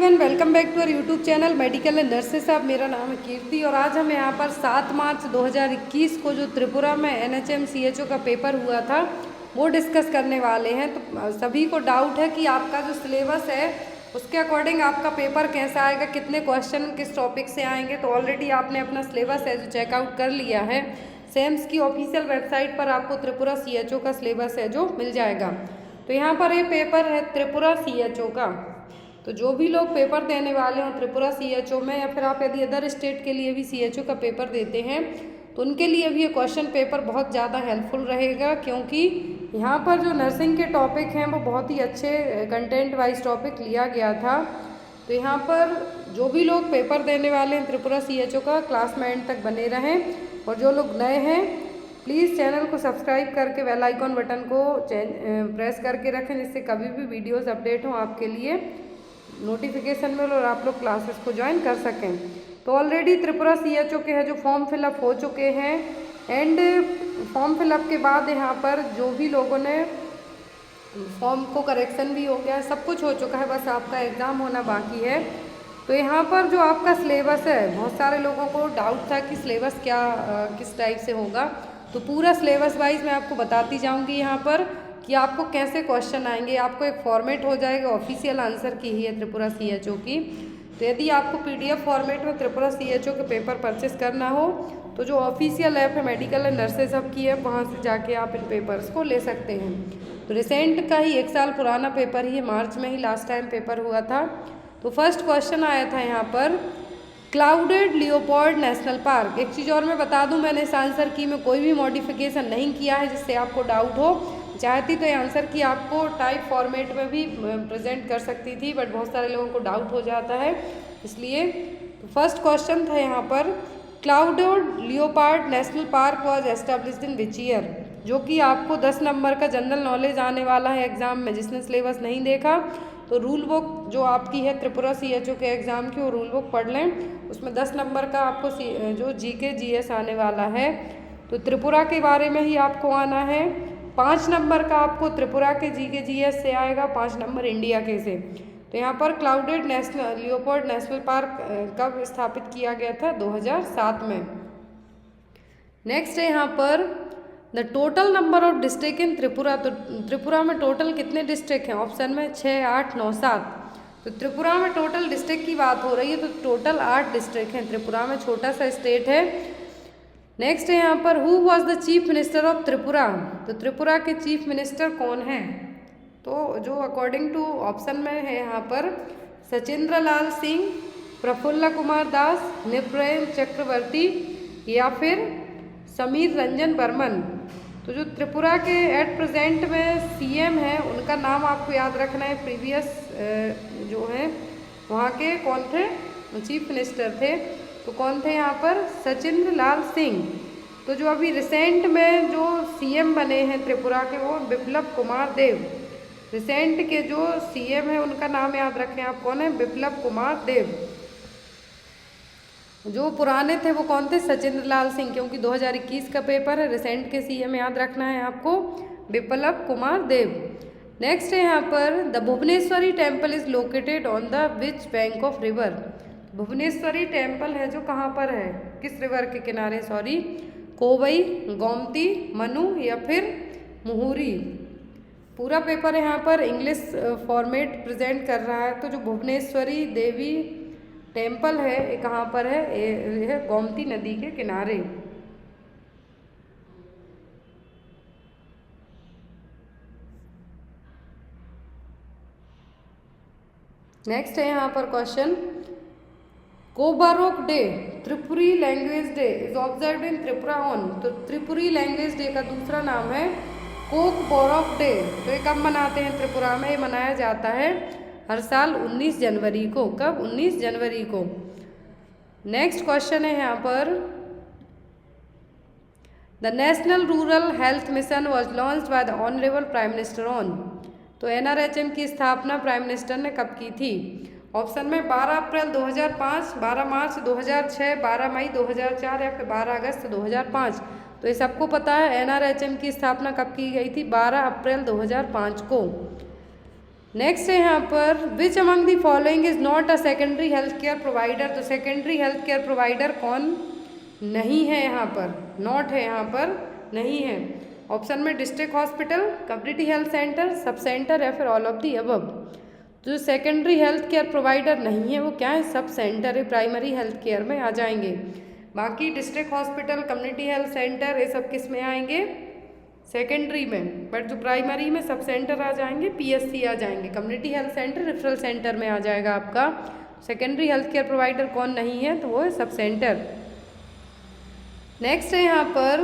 Everyone, welcome back to our YouTube channel medical and nurses. साहब, मेरा नाम है कीर्ति और आज हम यहाँ पर 7 मार्च 2021 को जो त्रिपुरा में NHM CHO का पेपर हुआ था वो डिस्कस करने वाले हैं। तो सभी को डाउट है कि आपका जो सिलेबस है उसके अकॉर्डिंग आपका पेपर कैसा आएगा, कितने क्वेश्चन किस टॉपिक से आएंगे। तो ऑलरेडी आपने अपना सिलेबस है जो चेकआउट कर लिया है। सेम्स की ऑफिशियल वेबसाइट पर आपको त्रिपुरा CHO का सिलेबस है जो मिल जाएगा। तो यहाँ पर ये पेपर है त्रिपुरा CHO का। तो जो भी लोग पेपर देने वाले हों त्रिपुरा CHO में, या फिर आप यदि अदर स्टेट के लिए भी CHO का पेपर देते हैं तो उनके लिए भी ये क्वेश्चन पेपर बहुत ज़्यादा हेल्पफुल रहेगा, क्योंकि यहाँ पर जो नर्सिंग के टॉपिक हैं वो बहुत ही अच्छे कंटेंट वाइज टॉपिक लिया गया था। तो यहाँ पर जो भी लोग पेपर देने वाले हैं त्रिपुरा CHO का, क्लास में एंड तक बने रहें। और जो लोग नए हैं प्लीज़ चैनल को सब्सक्राइब करके बेल आइकॉन बटन को प्रेस करके रखें, जिससे कभी भी वीडियोस अपडेट हों आपके लिए नोटिफिकेशन में और आप लोग क्लासेस को ज्वाइन कर सकें। तो ऑलरेडी त्रिपुरा CHO के है जो फॉर्म फिलअप हो चुके हैं, एंड फॉर्म फिलअप के बाद यहाँ पर जो भी लोगों ने फॉर्म को करेक्शन भी हो गया है, सब कुछ हो चुका है, बस आपका एग्ज़ाम होना बाकी है। तो यहाँ पर जो आपका सिलेबस है, बहुत सारे लोगों को डाउट था कि सिलेबस क्या किस टाइप से होगा। तो पूरा सिलेबस वाइज मैं आपको बताती जाऊँगी यहाँ पर कि आपको कैसे क्वेश्चन आएंगे। आपको एक फॉर्मेट हो जाएगा, ऑफिशियल आंसर की ही है त्रिपुरा CHO की। तो यदि आपको PDF फॉर्मेट में त्रिपुरा CHO के पेपर परचेस करना हो तो जो ऑफिशियल ऐप है मेडिकल एंड नर्सेस हब की है, वहाँ से जाके आप इन पेपर्स को ले सकते हैं। तो रिसेंट का ही 1 साल पुराना पेपर ही है, मार्च में ही लास्ट टाइम पेपर हुआ था। तो फर्स्ट क्वेश्चन आया था यहाँ पर क्लाउडेड लियोपोल्ड नेशनल पार्क। एक चीज़ और मैं बता दूं, मैंने इस आंसर की में कोई भी मॉडिफिकेशन नहीं किया है जिससे आपको डाउट हो। चाहती तो ये आंसर की आपको टाइप फॉर्मेट में भी प्रेजेंट कर सकती थी, बट बहुत सारे लोगों को डाउट हो जाता है, इसलिए। तो फर्स्ट क्वेश्चन था यहाँ पर clouded leopard national park was established in which year, जो कि आपको 10 नंबर का जनरल नॉलेज आने वाला है एग्जाम में। जिसने सिलेबस नहीं देखा तो रूल बुक जो आपकी है त्रिपुरा CHO के एग्ज़ाम की, वो रूल बुक पढ़ लें। उसमें 10 नंबर का आपको जो GK GS आने वाला है। तो त्रिपुरा के बारे में ही आपको आना है। 5 नंबर का आपको त्रिपुरा के GK GS से आएगा, 5 नंबर इंडिया के से। तो यहाँ पर क्लाउडेड लियोपोल्ड नेशनल पार्क कब स्थापित किया गया था? 2007 में। नेक्स्ट है यहाँ पर the total number of district in Tripura. तो त्रिपुरा में टोटल कितने डिस्ट्रिक्ट हैं? ऑप्शन में 6, 8, 9, 7। तो त्रिपुरा में टोटल डिस्ट्रिक्ट की बात हो रही है, तो टोटल 8 डिस्ट्रिक्ट हैं। त्रिपुरा में छोटा सा स्टेट है। नेक्स्ट है यहाँ पर who was the chief minister of Tripura. तो त्रिपुरा के चीफ मिनिस्टर कौन हैं? तो जो अकॉर्डिंग टू ऑप्शन में है यहाँ पर सचिंद्र लाल सिंह, प्रफुल्ल कुमार दास, नृपेंद्र चक्रवर्ती, या फिर समीर रंजन बर्मन। तो जो त्रिपुरा के एट प्रेजेंट में CM हैं उनका नाम आपको याद रखना है। प्रीवियस जो है वहाँ के कौन थे? चीफ मिनिस्टर थे। तो कौन थे यहाँ पर? सचिंद्र लाल सिंह। तो जो अभी रिसेंट में जो CM बने हैं त्रिपुरा के, वो बिप्लब कुमार देव। रिसेंट के जो CM हैं उनका नाम याद रखें आप, कौन है? बिप्लब कुमार देव। जो पुराने थे वो कौन थे? सचिंद्र लाल सिंह, क्योंकि 2021 का पेपर है। रिसेंट के CM याद रखना है आपको, बिप्लब कुमार देव। नेक्स्ट है यहाँ पर the Bhuvaneshwari temple is located on the which bank of river. Bhuvaneshwari temple है जो कहाँ पर है, किस रिवर के किनारे? सॉरी, कोवई, गोमती, मनु, या फिर मुहुरी। पूरा पेपर यहाँ पर इंग्लिश फॉर्मेट प्रेजेंट कर रहा है। तो जो भुवनेश्वरी देवी टेम्पल है ये कहाँ पर है? ये है गोमती नदी के किनारे। नेक्स्ट है यहाँ पर question Kokborok day Tripuri language day is observed in Tripura on. तो त्रिपुरी लैंग्वेज डे का दूसरा नाम है कोकबोरोक डे। तो ये कब मनाते हैं त्रिपुरा में? ये मनाया जाता है हर साल 19 जनवरी को। कब? 19 जनवरी को। नेक्स्ट क्वेश्चन है यहाँ पर the national rural health mission was launched by the honourable prime minister on. तो NRHM की स्थापना प्राइम मिनिस्टर ने कब की थी? ऑप्शन में 12 अप्रैल 2005, 12 मार्च 2006, 12 मई 2004, या फिर 12 अगस्त 2005। तो ये सबको पता है NRHM की स्थापना कब की गई थी? 12 अप्रैल 2005 को। नेक्स्ट है यहाँ पर which among the following is not a secondary health care provider. तो सेकेंडरी हेल्थ केयर प्रोवाइडर कौन नहीं है यहाँ पर, नॉट है यहाँ पर, नहीं है। ऑप्शन में district hospital, community health centre, sub centre या फिर ऑल ऑफ दी अबव। जो सेकेंडरी हेल्थ केयर प्रोवाइडर नहीं है वो क्या है, सब सेंटर है, प्राइमरी हेल्थ केयर में आ जाएंगे। बाकी district hospital, community health centre ये सब किस में आएंगे, सेकेंडरी में। बट जो प्राइमरी में सब सेंटर आ जाएंगे, पीएससी आ जाएंगे, community health centre referral centre में आ जाएगा आपका। सेकेंडरी हेल्थ केयर प्रोवाइडर कौन नहीं है, तो वो है सब सेंटर। नेक्स्ट है यहाँ पर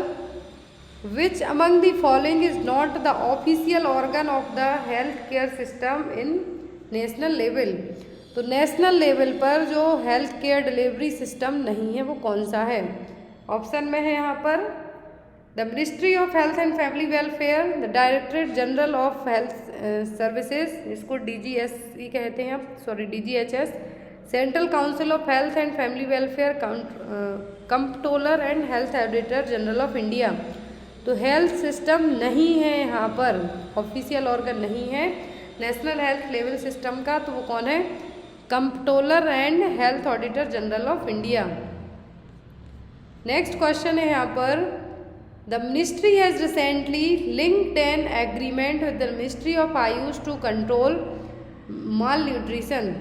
which among the following is not the official organ of the health care system in national level. तो नेशनल लेवल पर जो हेल्थ केयर डिलीवरी सिस्टम नहीं है वो कौन सा है। ऑप्शन में है यहाँ पर the ministry of health and family welfare, the directorate general of health services, इसको DGSE कहते हैं आप, sorry DGHS, central council of health and family welfare, comptroller and health auditor general of India. तो health system नहीं है यहाँ पर, official organ नहीं है नेशनल हेल्थ लेवल सिस्टम का, तो वो कौन है, comptroller and health auditor general of India. Next question है यहाँ पर the ministry has recently linked an agreement with the ministry of Ayush to control malnutrition.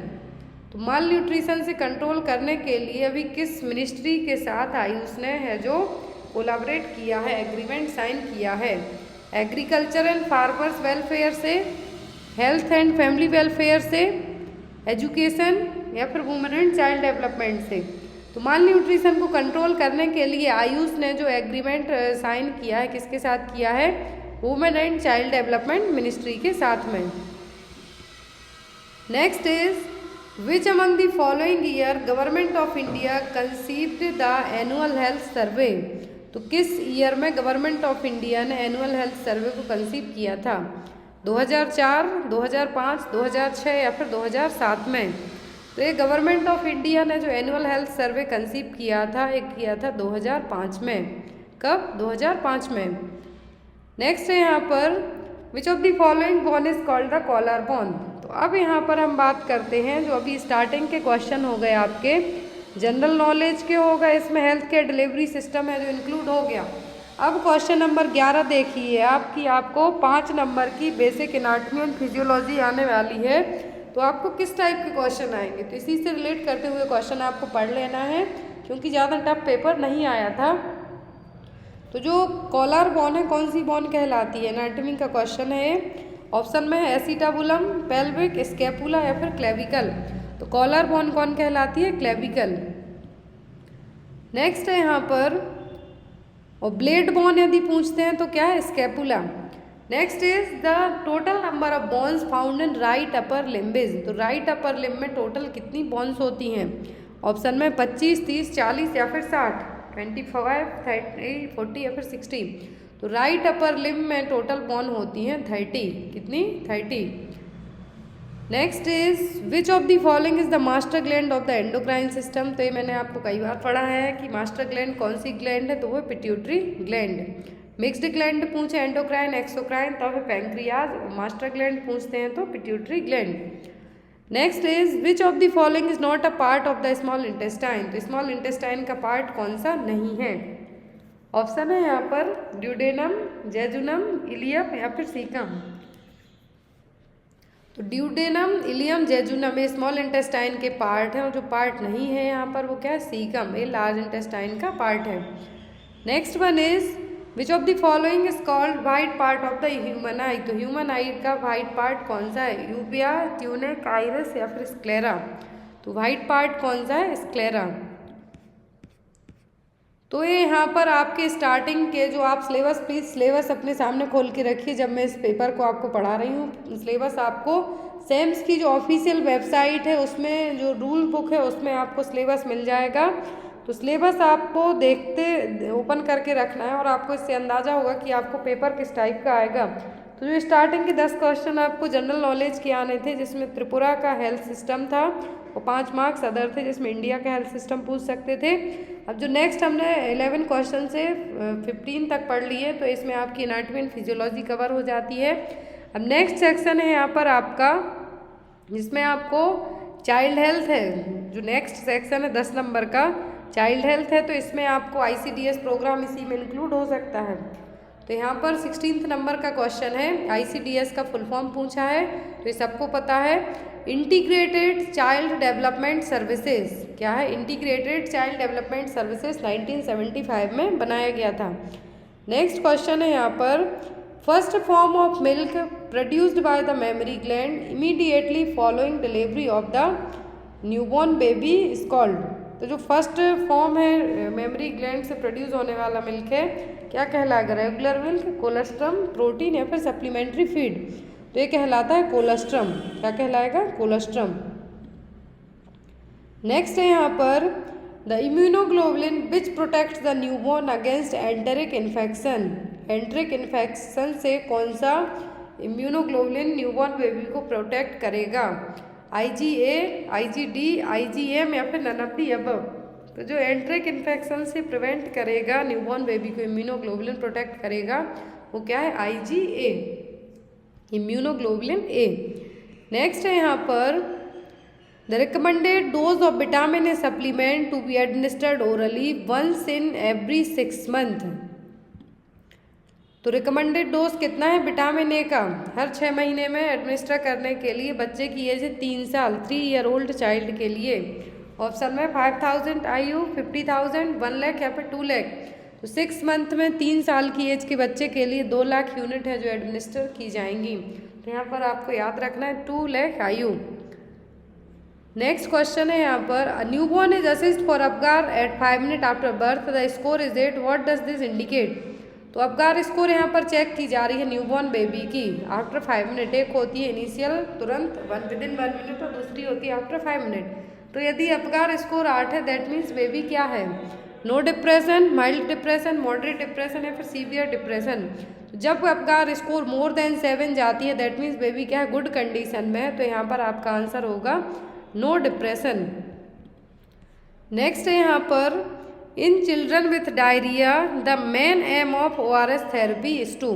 तो माल न्यूट्रिशन से कंट्रोल करने के लिए अभी किस मिनिस्ट्री के साथ आयुष ने है जो कोलैबोरेट किया है, एग्रीमेंट साइन किया है। एग्रीकल्चर एंड फार्मर्स वेलफेयर से, हेल्थ एंड फैमिली वेलफेयर से, एजुकेशन या फिर वुमेन एंड चाइल्ड डेवलपमेंट से। तो माल न्यूट्रिशन को कंट्रोल करने के लिए आयुष ने जो एग्रीमेंट साइन किया है किसके साथ किया है, women and child development ministry के साथ में। Next is which among the following year government of India conceived the annual health survey. तो किस ईयर में गवर्नमेंट ऑफ इंडिया ने एनुअल हेल्थ सर्वे को कंसीव किया था, 2004, 2005, 2006 या फिर 2007 में। तो ये गवर्नमेंट ऑफ इंडिया ने जो एनुअल हेल्थ सर्वे कंसीव किया था, एक किया था 2005 में। कब, 2005 में। नेक्स्ट है यहाँ पर which of the following bone is called the collar bone. तो अब यहाँ पर हम बात करते हैं जो अभी स्टार्टिंग के क्वेश्चन हो गए आपके, जनरल नॉलेज के हो गए, इसमें हेल्थ केयर डिलीवरी सिस्टम है जो इंक्लूड हो गया। अब क्वेश्चन नंबर 11 देखिए आपकी, आपको 5 नंबर की बेसिक एनाटॉमी एंड फिजियोलॉजी आने वाली है। तो आपको किस टाइप के क्वेश्चन आएंगे, तो इसी से रिलेट करते हुए क्वेश्चन आपको पढ़ लेना है क्योंकि ज़्यादा टफ पेपर नहीं आया था। तो जो कॉलर बोन है कौन सी बोन कहलाती है, एनाटॉमी का क्वेश्चन है। ऑप्शन में है एसिटाबुलम, पेल्विक, स्कैपुला या फिर क्लेविकल। तो कॉलर बोन कौन कहलाती है, क्लेविकल। नेक्स्ट है यहाँ पर, और ब्लेड बोन यदि पूछते हैं तो क्या है, scapula. Next is the total number of bones found in right upper limbs. तो राइट अपर लिम्ब में टोटल कितनी बोन्स होती हैं। ऑप्शन में 25, 30, 40 या फिर 60, 25, 30, 40 या फिर 60। तो राइट अपर लिम्ब में टोटल बोन होती हैं 30, कितनी, 30। Next is which of the following is the master gland of the endocrine system. तो ये मैंने आपको कई बार पढ़ा है कि मास्टर ग्लैंड कौन सी ग्लैंड है, तो वो पिट्यूटरी ग्लैंड। मिक्स्ड ग्लैंड पूछे एंडोक्राइन, एक्सोक्राइन, तो फिर पैंक्रियाज। मास्टर ग्लैंड पूछते हैं तो pituitary gland. Next is which of the following is not a part of the small intestine. तो स्मॉल इंटेस्टाइन का पार्ट कौन सा नहीं है। ऑप्शन है यहाँ पर ड्यूडेनम, जेजुनम, इलियम या फिर सीकम। तो ड्यूडेनम, इलियम, जेजुनम ये स्मॉल इंटेस्टाइन के पार्ट हैं और जो पार्ट नहीं है यहाँ पर वो क्या है, सीकम, ये लार्ज इंटेस्टाइन का पार्ट है। Next one is which of the following is called white part of the human आई। तो ह्यूमन आई का वाइट पार्ट कौन सा है, यूबिया, ट्यूनिक, आइरिस या फिर स्क्लेरा। तो वाइट पार्ट कौन सा है, स्क्लेरा। तो ये यहाँ पर आपके स्टार्टिंग के जो आप सिलेबस, प्लीज़ सिलेबस अपने सामने खोल के रखिए जब मैं इस पेपर को आपको पढ़ा रही हूँ। सिलेबस आपको सेम्स की जो ऑफिशियल वेबसाइट है उसमें जो रूल बुक है उसमें आपको सिलेबस मिल जाएगा। तो सिलेबस आपको देखते ओपन करके रखना है और आपको इससे अंदाज़ा होगा कि आपको पेपर किस टाइप का आएगा। तो जो स्टार्टिंग के 10 क्वेश्चन आपको जनरल नॉलेज के आने थे जिसमें त्रिपुरा का हेल्थ सिस्टम था और 5 मार्क्स अदर थे जिसमें इंडिया का हेल्थ सिस्टम पूछ सकते थे। अब जो नेक्स्ट हमने 11 क्वेश्चन से 15 तक पढ़ लिए तो इसमें आपकी एनाटॉमी एंड फिजियोलॉजी कवर हो जाती है। अब नेक्स्ट सेक्शन है यहाँ पर आपका जिसमें आपको चाइल्ड हेल्थ है, जो नेक्स्ट सेक्शन है 10 नंबर का चाइल्ड हेल्थ है, तो इसमें आपको ICDS प्रोग्राम इसी में इंक्लूड हो सकता है। तो यहाँ पर 16 नंबर का क्वेश्चन है, ICDS का फुल फॉर्म पूछा है, तो ये सबको पता है। इंटीग्रेटेड चाइल्ड डेवलपमेंट सर्विसेज क्या है? इंटीग्रेटेड चाइल्ड डेवलपमेंट सर्विसेज 1975 में बनाया गया था। नेक्स्ट क्वेश्चन है यहाँ पर, first form of milk produced by the mammary gland immediately following delivery of the newborn baby is called. तो जो फर्स्ट फॉर्म है मेमरी ग्लैंड से प्रोड्यूस होने वाला मिल्क है, क्या कहलाएगा? रेगुलर मिल्क, कोलेस्ट्रम, प्रोटीन या फिर सप्लीमेंट्री फीड? तो ये कहलाता है कोलेस्ट्रम। क्या कहलाएगा? कोलेस्ट्रम। नेक्स्ट है यहाँ पर, the immunoglobulin which protects the newborn against enteric infection. Enteric infection से कौन सा इम्यूनोग्लोबुलिन न्यूबॉर्न बेबी को प्रोटेक्ट करेगा? IgA, IgD, IgM या फिर नन ऑफ द अबव? तो जो एंटेरिक इन्फेक्शन से प्रिवेंट करेगा न्यूबॉर्न बेबी को, इम्यूनोग्लोबुलिन प्रोटेक्ट करेगा, वो क्या है? IgA, immunoglobulin A। नेक्स्ट है यहाँ पर, the recommended dose of vitamin A supplement to be administered orally once in every 6 month. तो रिकमेंडेड डोज कितना है विटामिन ए का? हर 6 महीने में एडमिनिस्टर करने के लिए। बच्चे की एज है 3 साल, 3 ईयर ओल्ड चाइल्ड के लिए। ऑप्शन में 5000 IU, 50,000, 1 लाख या फिर 2 लाख। तो 6 मंथ में 3 साल की एज के बच्चे के लिए 2 लाख यूनिट है जो एडमिनिस्टर की जाएंगी। तो यहाँ पर आपको याद रखना है 2 लाख IU। नेक्स्ट क्वेश्चन है यहाँ पर, a newborn is assessed for Apgar at 5 minute after birth, the score is 8, what does this indicate? तो अपगार स्कोर यहाँ पर चेक की जा रही है न्यूबॉर्न बेबी की आफ्टर 5 मिनट। एक होती है इनिशियल तुरंत विदिन 1 मिनट और दूसरी होती है आफ्टर 5 मिनट। तो यदि अपगार स्कोर 8 है, दैट मीन्स बेबी क्या है? No depression, mild depression, moderate depression या फिर सीवियर डिप्रेशन। जब अपगार स्कोर मोर देन 7 जाती है, दैट मीन्स बेबी क्या है? गुड कंडीशन में है। तो यहाँ पर आपका आंसर होगा नो डिप्रेशन। नेक्स्ट है यहाँ पर, in children with diarrhoea the main aim of ORS therapy is to.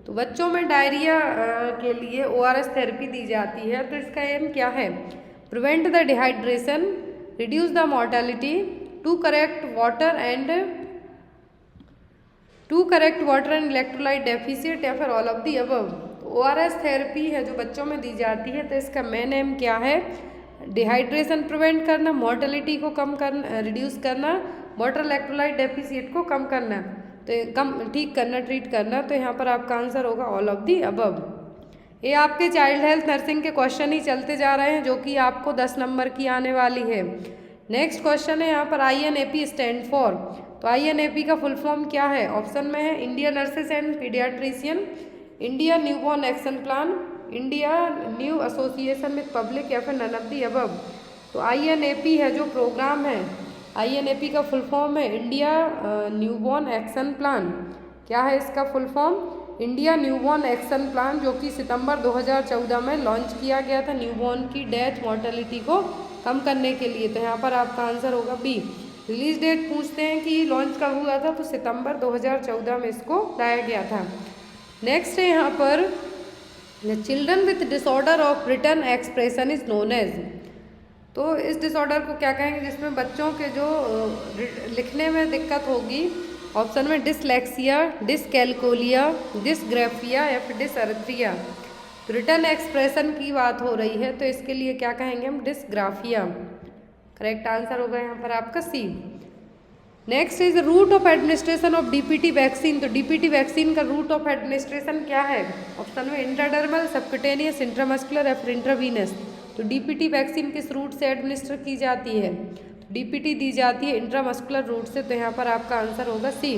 तो बच्चों में डायरिया के लिए ORS थेरेपी दी जाती है, तो इसका एम क्या है? Prevent the dehydration, reduce the mortality, to correct water and electrolyte deficit या फिर all of the above. ORS therapy है जो बच्चों में दी जाती है, तो इसका मेन एम क्या है? डिहाइड्रेशन प्रिवेंट करना, मॉर्टेलिटी को कम करना, रिड्यूस करना, वाटर इलेक्ट्रोलाइट डेफिसिट को कम करना, तो कम ठीक करना, ट्रीट करना। तो यहाँ पर आपका आंसर होगा ऑल ऑफ दी अबव। ये आपके चाइल्ड हेल्थ नर्सिंग के क्वेश्चन ही चलते जा रहे हैं, जो कि आपको 10 नंबर की आने वाली है। नेक्स्ट क्वेश्चन है यहाँ पर, INAP स्टैंड फॉर। तो INAP का फुल फॉर्म क्या है? ऑप्शन में है India nurses and paediatrician, India newborn action plan, India new association with public या फिर नन ऑफ दी अबव। तो INAP है जो प्रोग्राम है, INAP का फुल फॉर्म है इंडिया न्यूबॉर्न एक्शन प्लान। क्या है इसका full form? India newborn action plan, जो कि सितंबर 2014 में लॉन्च किया गया था न्यूबॉर्न की डेथ मॉर्टेलिटी को कम करने के लिए। तो यहाँ पर आपका आंसर होगा B। रिलीज डेट पूछते हैं कि लॉन्च कब हुआ था, तो सितंबर 2014 में इसको लाया गया था। नेक्स्ट है यहाँ पर, the children with disorder of written expression is known as. तो इस डिसऑर्डर को क्या कहेंगे? जिसमें बच्चों के जो लिखने में दिक्कत होगी। ऑप्शन में डिसलेक्सिया, डिसकैलकुलिया, डिसग्राफिया या फिर डिसअर्थरिया। तो रिटन एक्सप्रेशन की बात हो रही है, तो इसके लिए क्या कहेंगे हम? डिसग्राफिया। करेक्ट आंसर होगा यहाँ पर आपका C। Next is route of administration of DPT vaccine. तो DPT वैक्सीन का रूट ऑफ एडमिनिस्ट्रेशन क्या है? ऑप्शन में इंट्राडर्मल, सबक्यूटेनियस, इंट्रामस्कुलर या फिर इंट्रावीनस। तो DPT वैक्सीन किस रूट से एडमिनिस्टर की जाती है? तो DPT दी जाती है इंट्रामस्कुलर रूट से। तो यहाँ पर आपका आंसर होगा C।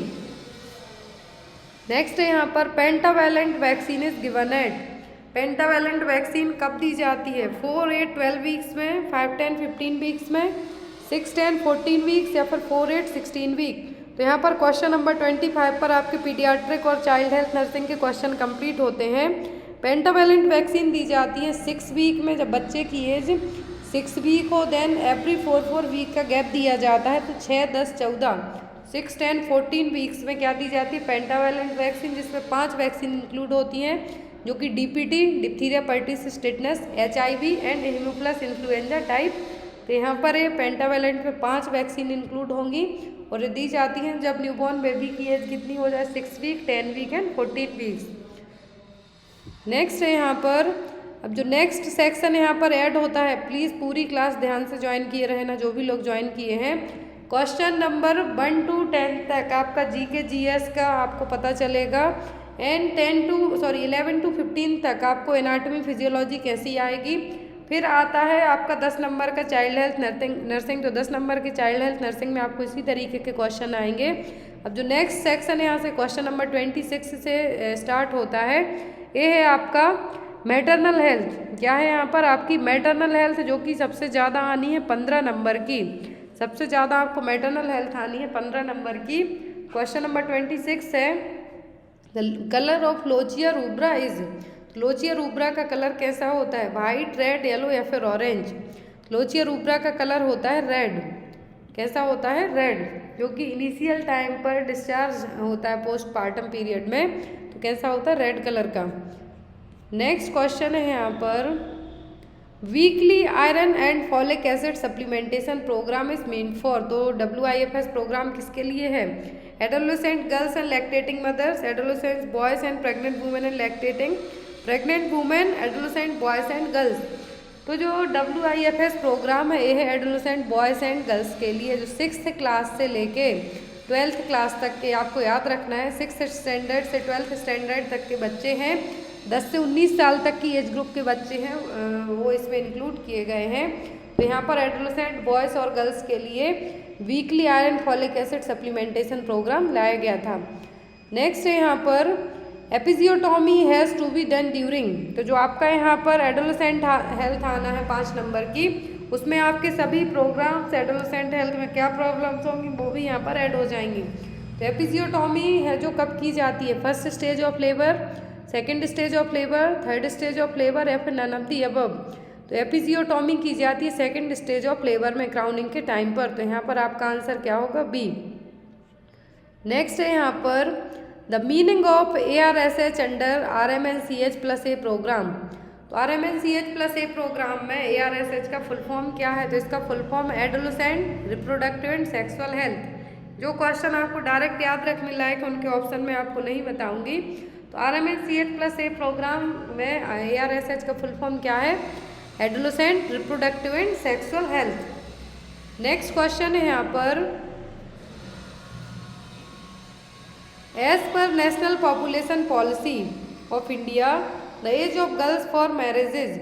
नेक्स्ट है यहाँ पर, pentavalent vaccine is given at. Pentavalent vaccine कब दी जाती है? 4, 8, 12 वीक्स में, 5, 10, 15 वीक्स में, 6, 10, 14 वीक्स या फिर 4, 8, 16 वीक। तो यहाँ पर क्वेश्चन नंबर 25 पर आपके पीडियाट्रिक और चाइल्ड हेल्थ नर्सिंग के क्वेश्चन कंप्लीट होते हैं। पेंटावैलेंट वैक्सीन दी जाती है 6 वीक में, जब बच्चे की एज 6 वीक हो। देन एवरी 4 वीक का गैप दिया जाता है, तो 6, 10, 14, 6, 10, 14 वीक्स में क्या दी जाती है? पेंटावैलेंट वैक्सीन, जिसमें 5 वैक्सीन इंक्लूड होती हैं, जो कि DPT, diphtheria pertussis tetanus, HIV and haemophilus influenza type. तो यहाँ पर ये पेंटावेलेंट में 5 वैक्सीन इंक्लूड होंगी और ये दी जाती हैं जब न्यूबॉर्न बेबी की एज कितनी हो जाए, 6 week, 10 week and 14 weeks. Next है यहाँ पर, अब जो नेक्स्ट सेक्शन यहाँ पर ऐड होता है, प्लीज़ पूरी क्लास ध्यान से ज्वाइन किए रहना जो भी लोग ज्वाइन किए हैं। क्वेश्चन नंबर 1 to 10 तक आपका GK GS का आपको पता चलेगा एंड 11 to 15 तक आपको एनाटॉमी फिजियोलॉजी कैसी आएगी। फिर आता है आपका 10 नंबर का चाइल्ड हेल्थ नर्सिंग। तो 10 नंबर की चाइल्ड हेल्थ नर्सिंग में आपको इसी तरीके के क्वेश्चन आएंगे। अब जो नेक्स्ट सेक्शन है यहाँ से क्वेश्चन नंबर 26 से स्टार्ट होता है, ये है आपका मैटरनल हेल्थ। क्या है यहाँ पर आपकी मैटरनल हेल्थ, जो कि सबसे ज़्यादा आनी है 15 नंबर की। सबसे ज़्यादा आपको मैटरनल हेल्थ आनी है 15 नंबर की। क्वेश्चन नंबर 26 है the colour of lochia rubra is. Lochia rubra का कलर कैसा होता है, वाइट, रेड, येलो या फिर ऑरेंज। लोचिया रूब्रा का कलर होता है रेड। कैसा होता है, रेड, जो कि इनिशियल टाइम पर डिस्चार्ज होता है पोस्टपार्टम पीरियड में, तो कैसा होता है, रेड कलर का। नेक्स्ट क्वेश्चन है यहाँ पर, weekly iron and folic acid supplementation programme is mean for. तो WIFS प्रोग्राम किसके लिए है, adolescent girls and lactating mothers, adolescent boys and pregnant women and lactating, pregnant women, adolescent boys and girls. तो जो WIFS programme है ये है adolescent boys and girls के लिए, जो 6th क्लास से लेके 12th क्लास तक के, आपको याद रखना है 6th स्टैंडर्ड से 12th स्टैंडर्ड तक के बच्चे हैं, 10 से 19 साल तक की एज ग्रुप के बच्चे हैं, वो इसमें इंक्लूड किए गए हैं। तो यहाँ पर एडोलेसेंट बॉयज़ और गर्ल्स के लिए weekly iron folic acid supplementation programme लाया गया था। नेक्स्ट है यहाँ पर episiotomy has to be done during. तो जो आपका यहाँ पर एडोलेसेंट हेल्थ आना है 5 नंबर की, उसमें आपके सभी प्रोग्राम्स एडोलेसेंट हेल्थ में क्या प्रॉब्लम्स होंगी वो भी यहाँ पर ऐड हो जाएंगी। तो एपिजियोटॉमी है जो कब की जाती है, first stage of labour, second stage of labour, third stage of labour या फिर नन ऑफ दी अबव। तो एपिजियोटॉमी की जाती है सेकेंड स्टेज ऑफ लेबर में, क्राउनिंग के टाइम पर। तो यहाँ पर आपका आंसर क्या होगा, बी। नेक्स्ट है यहाँ पर the meaning of ARSH under RMNCH+A programme. तो RMNCH+A प्रोग्राम में ARSH का फुल फॉर्म क्या है, तो इसका full form adolescent reproductive and sexual health. जो क्वेश्चन आपको डायरेक्ट याद रखने लायक उनके ऑप्शन में आपको नहीं बताऊंगी। तो RMNCH+A प्रोग्राम में ARSH का फुल फॉर्म क्या है, adolescent reproductive and sexual health. Next question है यहाँ पर, as per national population policy of India the age of girls for marriages.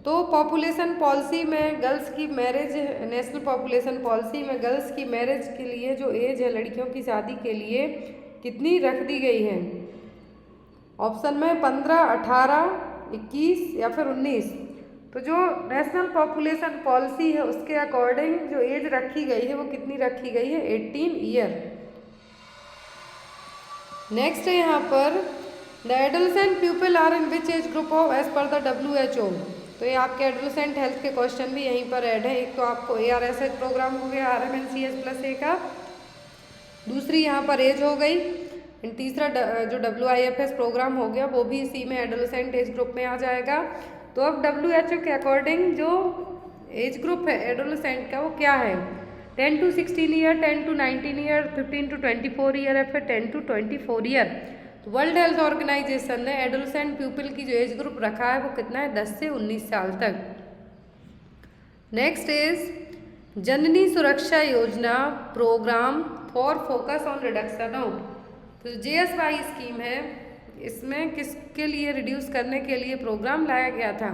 तो पॉपुलेशन पॉलिसी में गर्ल्स की मैरिज, नेशनल पॉपुलेशन पॉलिसी में गर्ल्स की मैरिज के लिए जो एज है लड़कियों की शादी के लिए कितनी रख दी गई है। ऑप्शन में 15, 18, 21 या फिर 19। तो जो नेशनल पॉपुलेशन पॉलिसी है उसके अकॉर्डिंग जो एज रखी गई है वो कितनी रखी गई है, 18 ईयर। नेक्स्ट है यहाँ पर the adolescent people are in which age group of as per the WHO। तो ये आपके एडोलेसेंट हेल्थ के क्वेश्चन भी यहीं पर ऐड है। एक तो आपको ARSH प्रोग्राम हो गया RMNCH+A का, दूसरी यहाँ पर एज हो गई, एंड तीसरा जो WIFS प्रोग्राम हो गया वो भी इसी में एडोलेसेंट एज ग्रुप में आ जाएगा। तो अब WHO के अकॉर्डिंग जो एज ग्रुप है एडोलेसेंट का वो क्या है, 10 to 16 year, 10 to 19 year, 15 to 24 year या फिर 10 to 24 ईयर। तो वर्ल्ड हेल्थ ऑर्गेनाइजेशन ने एडोलेसेंट पीपल की जो एज ग्रुप रखा है वो कितना है, 10 से 19 साल तक। Next is Janani Suraksha Yojana programme for focus on reduction of. तो JSY स्कीम है, इसमें किसके लिए रिड्यूस करने के लिए प्रोग्राम लाया गया था,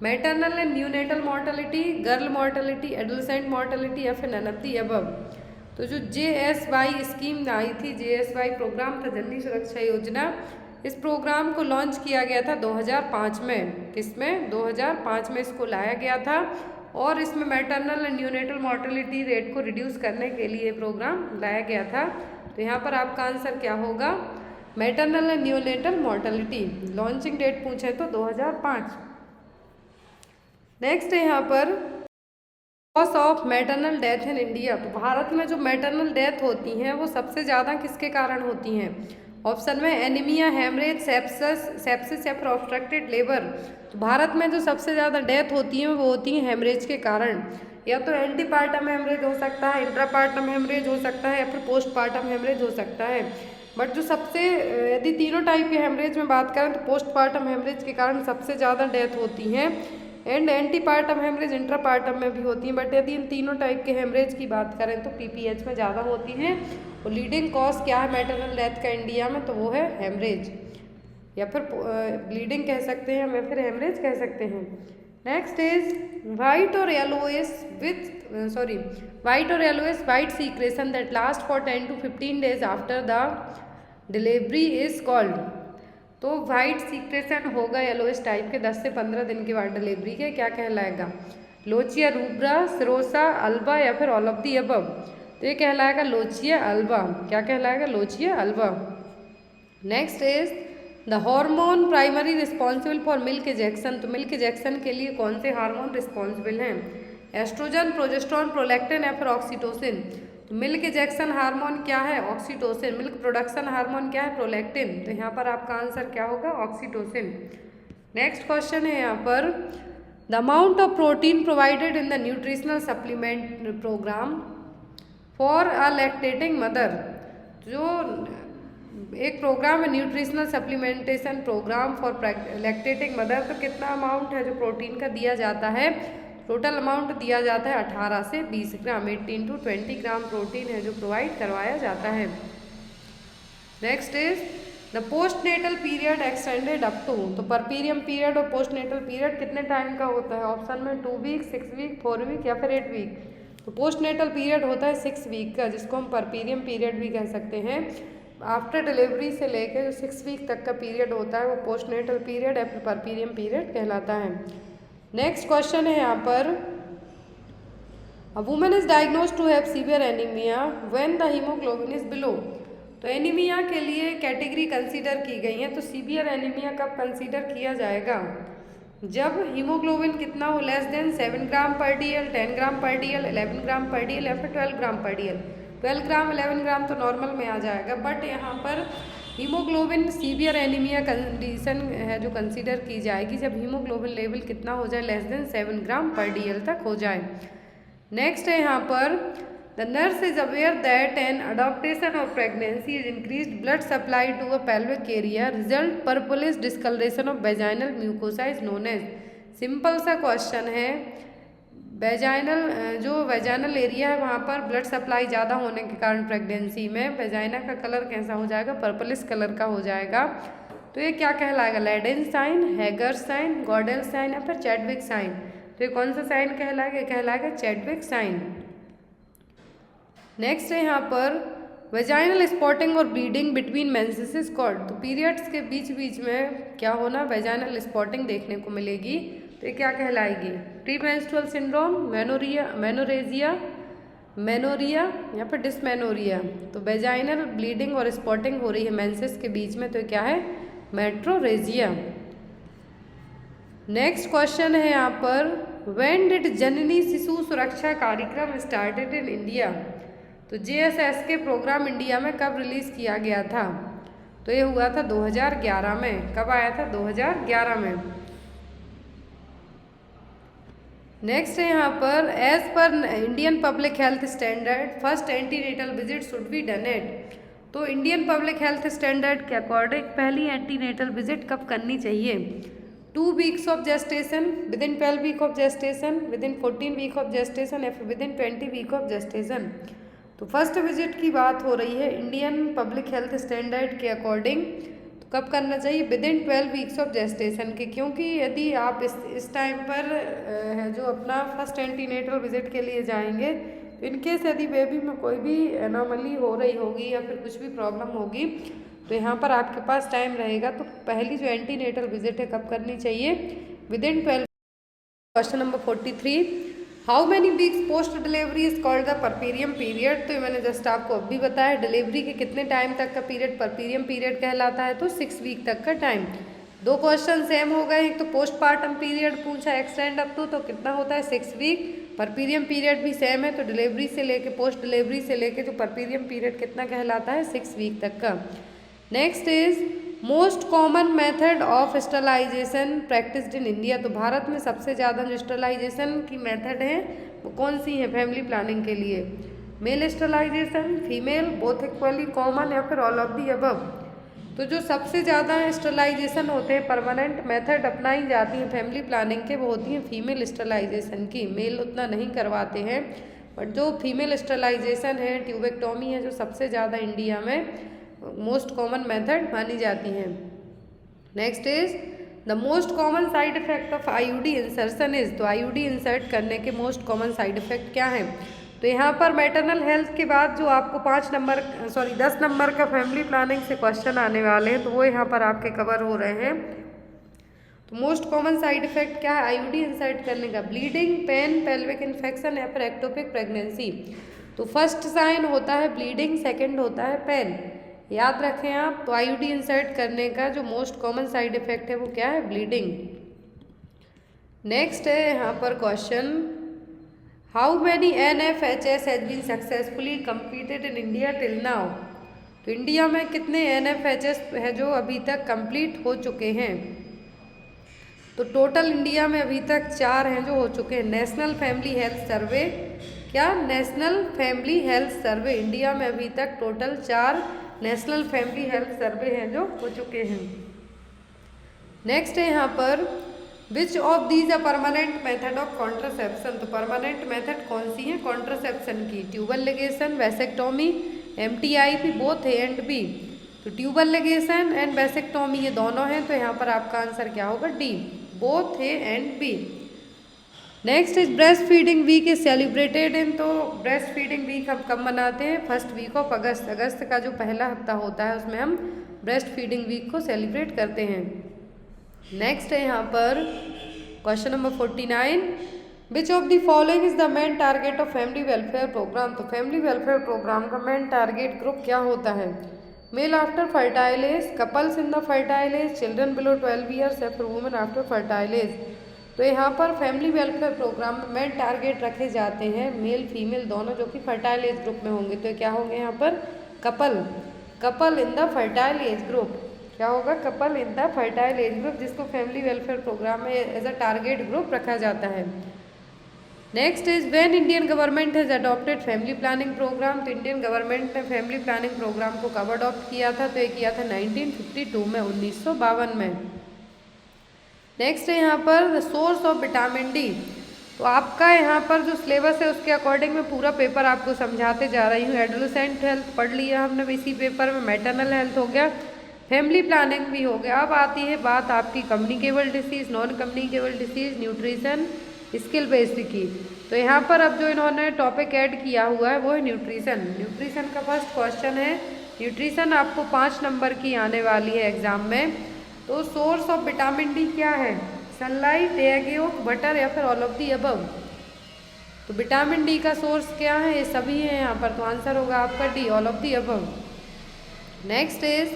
maternal and neonatal mortality, girl mortality, adolescent mortality या फिर नन ऑफ द अबव। तो जो JSY स्कीम आई थी, JSY प्रोग्राम था जननी सुरक्षा योजना, इस प्रोग्राम को लॉन्च किया गया था 2005 में। किसमें, 2005 में इसको लाया गया था और इसमें maternal and neonatal mortality rate को रिड्यूस करने के लिए प्रोग्राम लाया गया था। तो यहाँ पर आपका आंसर क्या होगा, maternal and neonatal mortality. Launching date पूछे तो 2005। नेक्स्ट है यहाँ पर cause of maternal death in India. तो भारत में जो मैटरनल डेथ होती हैं वो सबसे ज़्यादा किसके कारण होती हैं, ऑप्शन में एनीमिया, हेमरेज, सेप्सिस या फिर ऑब्स्ट्रक्टेड लेबर। तो भारत में जो सबसे ज़्यादा डेथ होती है वो होती है हेमरेज के कारण। या तो एंटीपार्टम हेमरेज हो सकता है, इंट्रापार्टम हेमरेज हो सकता है या फिर पोस्टपार्टम हेमरेज हो सकता है। बट जो सबसे यदि तीनों टाइप के हेमरेज में बात करें तो पोस्टपार्टम हेमरेज के कारण सबसे ज़्यादा डेथ होती हैं एंड एंटीपार्टम हेमरेज इंट्रापार्टम में भी होती हैं। बट यदि इन तीनों टाइप के हेमरेज की बात करें तो पीपीएच में ज़्यादा होती हैं। और लीडिंग कॉज क्या है मैटरनल डेथ का इंडिया में, तो वो है हेमरेज या फिर ब्लीडिंग कह सकते हैं या फिर हेमरेज कह सकते हैं। नेक्स्ट इज वाइट और yellowish white secretion that last for 10 to 15 days after the delivery is called. तो वाइट सीक्रेशन होगा येलोइश टाइप के 10 से 15 दिन के बाद डिलीवरी के, क्या कहलाएगा? लोचिया रूब्रा, सिरोसा, अल्बा या फिर ऑल ऑफ दी अबव। तो ये कहलाएगा लोचिया अल्बा। क्या कहलाएगा? Lochia alba. Next is the hormone primary responsible for milk ejection. तो मिल्क इजेक्शन के लिए कौन से हार्मोन रिस्पॉन्सिबल हैं? एस्ट्रोजन, प्रोजेस्टेरॉन, प्रोलैक्टिन या फिर ऑक्सीटोसिन। तो मिल्क इजेक्शन हार्मोन क्या है? ऑक्सीटोसिन। मिल्क प्रोडक्शन हार्मोन क्या है? प्रोलैक्टिन। तो यहाँ पर आपका आंसर क्या होगा? ऑक्सीटोसिन। नेक्स्ट क्वेश्चन है यहाँ पर the amount of protein provided in the nutritional supplement programme for a lactating mother. जो एक प्रोग्राम है nutritional supplementation programme for lactating mother, तो कितना अमाउंट है जो प्रोटीन का दिया जाता है? टोटल अमाउंट दिया जाता है 18 से 20 ग्राम, 18 to 20 ग्राम प्रोटीन है जो प्रोवाइड करवाया जाता है। Next is the postnatal period extended up to. तो परपीरियम पीरियड और पोस्ट नेटल पीरियड कितने टाइम का होता है? ऑप्शन में 2 वीक, 6 वीक, 4 वीक या फिर 8 वीक। तो पोस्ट नेटल पीरियड होता है 6 वीक का, जिसको हम परपीरियम पीरियड भी कह सकते हैं। आफ्टर डिलीवरी से लेकर जो 6 वीक तक का पीरियड होता है वो पोस्ट नेटल पीरियड या फिर परपीरियम पीरियड कहलाता है। नेक्स्ट क्वेश्चन है यहाँ पर a woman is diagnose to have severe anaemia when the haemoglobin is below. तो एनीमिया के लिए कैटेगरी कंसीडर की गई है। तो सीवियर एनीमिया कब कंसीडर किया जाएगा? जब हीमोग्लोबिन कितना हो? लेस देन 7 ग्राम पर डीएल, 10 ग्राम पर डीएल, 11 ग्राम पर डीएल या फिर 12 ग्राम पर डीएल। 12 ग्राम 11 ग्राम तो नॉर्मल में आ जाएगा। बट यहाँ पर हीमोग्लोबिन सीवियर एनीमिया कंडीशन है जो कंसीडर की जाएगी जब हीमोग्लोबिन लेवल कितना हो जाए? लेस देन 7 ग्राम पर डीएल तक हो जाए। नेक्स्ट है यहाँ पर the nurse is aware that an adaptation of pregnancy is increase blood supply to a pelvic area result purplish discoloration of vaginal mucosa is known as. Simple सा question है। Vaginal area है वहाँ पर blood supply ज़्यादा होने के कारण pregnancy में वेजाइना का कलर कैसा हो जाएगा? पर्पलिस कलर का हो जाएगा। तो ये क्या कहलाएगा? Ladin sign, Hegar sign, Goodell sign या फिर चैडविक साइन। तो ये कौन सा साइन कहलाएगा? कहलाएगा चैडविक साइन। नेक्स्ट है यहाँ पर वेजाइनल स्पॉटिंग और bleeding between menses is called. तो पीरियड्स के बीच बीच में क्या होना? वेजाइनल स्पॉटिंग देखने को मिलेगी। तो ये क्या कहलाएगी? प्रीमेंस्ट्रुअल सिंड्रोम, मेनोरिया या फिर डिसमेनोरिया। तो वेजाइनल ब्लीडिंग और स्पॉटिंग हो रही है मेंसेस के बीच में, तो क्या है? मेट्रोरेजिया। नेक्स्ट क्वेश्चन है यहाँ पर व्हेन डिड जननी शिशु सुरक्षा कार्यक्रम स्टार्टेड इन इंडिया। तो JSS के प्रोग्राम इंडिया में कब रिलीज किया गया था? तो ये हुआ था 2011 में। कब आया था? 2011 में। नेक्स्ट है यहाँ पर as per Indian public health standard first antenatal visit should be done at. तो इंडियन पब्लिक हेल्थ स्टैंडर्ड के अकॉर्डिंग पहली एंटीनेटल विजिट कब करनी चाहिए? 2 weeks of gestation, within 12 week of gestation, within 14 week of gestation या फिर विद इन 20 वीक ऑफ जेस्टेशन। तो फर्स्ट विजिट की बात हो रही है इंडियन पब्लिक हेल्थ स्टैंडर्ड के अकॉर्डिंग। तो कब करना चाहिए? With in 12 weeks of gestation के, क्योंकि यदि आप इस टाइम पर है जो अपना फर्स्ट एंटीनेटल विजिट के लिए जाएंगे तो इनकेस यदि बेबी में कोई भी एनोमली हो रही होगी या फिर कुछ भी प्रॉब्लम होगी तो यहाँ पर आपके पास टाइम रहेगा। तो पहली जो एंटीनेटल विजिट है कब करनी चाहिए? With in 12। Question number 43 how many weeks post delivery is called the puerperium period. तो मैंने जस्ट आपको अभी बताया डिलीवरी के कितने टाइम तक का पीरियड परपीरियम पीरियड कहलाता है? तो 6 वीक तक का टाइम। 2 क्वेश्चन सेम हो गए। एक तो पोस्टपार्टम पीरियड पूछा एक्सटेंड अप टू, तो कितना होता है? 6 वीक। परपीरियम पीरियड भी सेम है, तो डिलीवरी से लेके पोस्ट डिलीवरी से लेके जो परपीरियम पीरियड कितना कहलाता है? 6 वीक तक का। Next is most common method of sterilisation practised in India. तो भारत में सबसे ज़्यादा जो स्टरलाइजेशन की मेथड है वो कौन सी है फैमिली प्लानिंग के लिए? Male sterilisation, female, both equally common या फिर ऑल ऑफ दी अबव। तो जो सबसे ज़्यादा स्टरलाइजेशन होते हैं परमानेंट मेथड अपनाई जाती हैं फैमिली प्लानिंग के, वो होती हैं फीमेल स्टरलाइजेशन की। मेल उतना नहीं करवाते हैं, बट जो फीमेल स्टरलाइजेशन है, ट्यूबेक्टोमी है, जो सबसे ज़्यादा इंडिया में मोस्ट कॉमन मेथड मानी जाती हैं। Next is the most common side effect of IUD insertion is. तो आईयूडी इंसर्ट करने के मोस्ट कॉमन साइड इफेक्ट क्या हैं? तो यहाँ पर मैटरनल हेल्थ के बाद जो आपको 10 नंबर का फैमिली प्लानिंग से क्वेश्चन आने वाले हैं, तो वो यहाँ पर आपके कवर हो रहे हैं। तो मोस्ट कॉमन साइड इफेक्ट क्या है आईयूडी इंसर्ट करने का? ब्लीडिंग, पेन, पेल्विक इन्फेक्शन या फिर एक्टोपिक प्रेगनेंसी। तो फर्स्ट साइन होता है ब्लीडिंग, सेकेंड होता है पेन, याद रखें आप। तो आईयूडी इंसर्ट करने का जो मोस्ट कॉमन साइड इफेक्ट है वो क्या है? ब्लीडिंग। नेक्स्ट है यहाँ पर question, how many NFHS has been successfully completed in India till now. तो इंडिया में कितने NFHS है जो अभी तक कंप्लीट हो चुके हैं? तो टोटल इंडिया में अभी तक 4 हैं जो हो चुके हैं। नेशनल फैमिली हेल्थ सर्वे, क्या? National family health survey. India में अभी तक total 4 national family health survey हैं जो हो चुके हैं। नेक्स्ट है यहाँ पर, which of these a permanent method of contraception. तो परमानेंट मेथड कौन सी है कॉन्ट्रासेप्शन की? Tubal ligation, vasectomy, MTIP, both A and B. तो ट्यूबल लिगेशन एंड वैसेक्टोमी ये दोनों हैं, तो यहाँ पर आपका आंसर क्या होगा? D, both A and B. Next is breast feeding week is celebrated in. तो ब्रेस्ट फीडिंग वीक हम कब मनाते हैं? First week of August. अगस्त का जो पहला हफ्ता होता है उसमें हम ब्रेस्ट फीडिंग वीक को सेलिब्रेट करते हैं। नेक्स्ट है यहाँ पर question number 49, which of the following is the main target of family welfare programme. तो फैमिली वेलफेयर प्रोग्राम का मेन टारगेट ग्रुप क्या होता है? Male after fertile age, couples in the fertile age, children below 12 years या फिर women after fertile age. तो यहाँ पर फैमिली वेलफेयर प्रोग्राम में मेन टारगेट रखे जाते हैं मेल फीमेल दोनों जो कि फर्टाइल एज ग्रुप में होंगे। तो क्या होंगे यहाँ पर? Couple in the fertile age group. क्या होगा? Couple in the fertile age group, जिसको फैमिली वेलफेयर प्रोग्राम में एज अ टारगेट ग्रुप रखा जाता है। Next is when Indian government has adopted family planning programme. तो इंडियन गवर्नमेंट ने family planning programme को कब अडॉप्ट किया था? तो ये किया था 1952 में, 1952 में। नेक्स्ट है यहाँ पर the source of vitamin D. तो आपका यहाँ पर जो सिलेबस है उसके अकॉर्डिंग मैं पूरा पेपर आपको समझाते जा रही हूँ। एडोलेसेंट हेल्थ पढ़ लिया हमने इसी पेपर में, मैटरनल हेल्थ हो गया, फैमिली प्लानिंग भी हो गया। अब आती है बात आपकी communicable disease, non communicable disease, nutrition, skill based की। तो यहाँ पर अब जो इन्होंने टॉपिक ऐड किया हुआ है वो है न्यूट्रिशन। न्यूट्रिशन का फर्स्ट क्वेश्चन है, न्यूट्रिशन आपको 5 नंबर की आने वाली है एग्जाम में। तो सोर्स ऑफ विटामिन डी क्या है? सनलाइट, एग योक, बटर या फिर ऑल ऑफ दी अबव। तो विटामिन डी का सोर्स क्या है? ये सभी है यहाँ पर, तो आंसर होगा आपका D, all of the above. Next is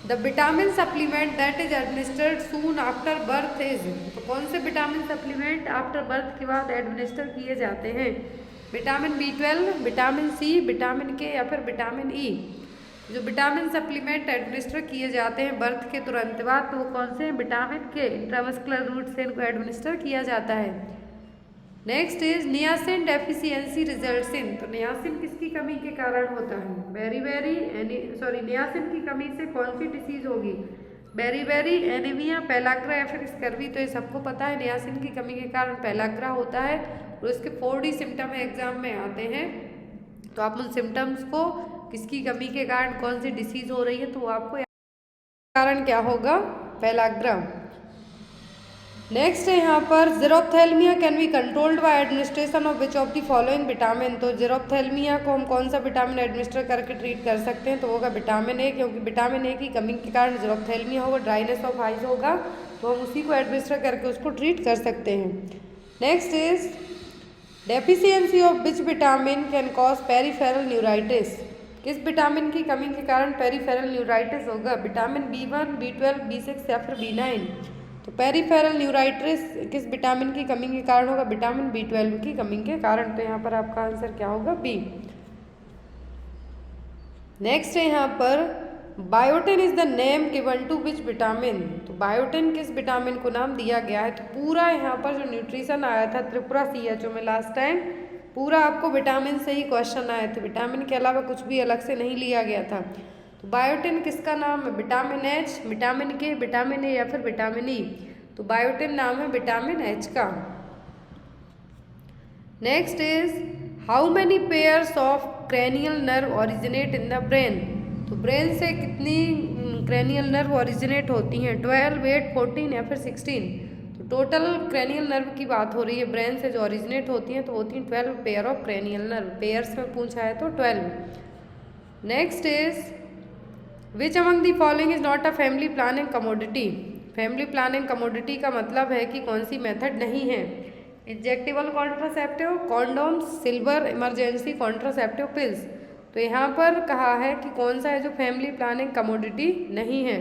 the vitamin supplement that is administered soon after birth is. तो कौन से विटामिन सप्लीमेंट आफ्टर बर्थ के बाद एडमिनिस्टर किए जाते हैं? Vitamin B12, vitamin C, vitamin K या फिर विटामिन E। जो विटामिन सप्लीमेंट एडमिनिस्टर किए जाते हैं बर्थ के तुरंत बाद, तो वो कौन से हैं? विटामिन के इंट्रामस्कुलर रूट से इनको एडमिनिस्टर किया जाता है। Next is niacin deficiency results in. तो नियासिन किसकी कमी के कारण होता है? नियासिन की कमी से कौन सी डिसीज होगी? बेरीबेरी, एनीमिया, पेलाग्रा या फिर स्कर्वी। तो ये सबको पता है नियासिन की कमी के कारण पेलाग्रा होता है और इसके 4D सिम्टम एग्जाम में आते हैं। तो आप उन सिम्टम्स को किसकी कमी के कारण कौन सी डिसीज हो रही है तो आपको कारण क्या होगा? पेलाग्रा। नेक्स्ट है यहाँ पर xerophthalmia can be controlled by administration of which of the following vitamin. तो जीरोप्थेल्मिया को हम कौन सा विटामिन एडमिनिस्टर करके ट्रीट कर सकते हैं? तो होगा विटामिन ए, क्योंकि विटामिन ए की कमी के कारण जीरोप्थेल्मिया होगा, ड्राइनेस ऑफ आइज होगा, तो हम उसी को एडमिनिस्टर करके उसको ट्रीट कर सकते हैं। Next is deficiency of which vitamin can cause peripheral neuritis. किस विटामिन की कमी के कारण पेरीफेरल न्यूराइटिस होगा? विटामिन B1, B12, B6 या फिर B9। तो पेरीफेरल न्यूराइटिस किस विटामिन की कमी के कारण होगा? विटामिन B12 की कमी के कारण। तो यहाँ पर आपका आंसर क्या होगा? बी। नेक्स्ट है यहाँ पर biotin is the name given to which vitamin, तो बायोटिन किस विटामिन को नाम दिया गया है। तो पूरा यहाँ पर जो न्यूट्रिशन आया था त्रिपुरा CHO में लास्ट टाइम, पूरा आपको विटामिन से ही क्वेश्चन आए थे, विटामिन के अलावा कुछ भी अलग से नहीं लिया गया था। तो बायोटिन किसका नाम है, vitamin H, vitamin K, vitamin A या फिर विटामिन E। तो बायोटिन नाम है विटामिन H का। Next is how many pairs of cranial nerve originate in the brain, तो ब्रेन से कितनी क्रेनियल नर्व ओरिजिनेट होती हैं, 12, 8, 14 या फिर 16। तो टोटल क्रेनियल नर्व की बात हो रही है, ब्रेन से जो ओरिजिनेट होती हैं तो होती हैं 12 pair of cranial nerve, pairs में पूछा है तो 12। Next is which among the following is not a family planning commodity, family planning commodity का मतलब है कि कौन सी मेथड नहीं है। Injectable contraceptive, condoms, silver emergency contraceptive pills. तो यहाँ पर कहा है कि कौन सा है जो फैमिली प्लानिंग कमोडिटी नहीं है,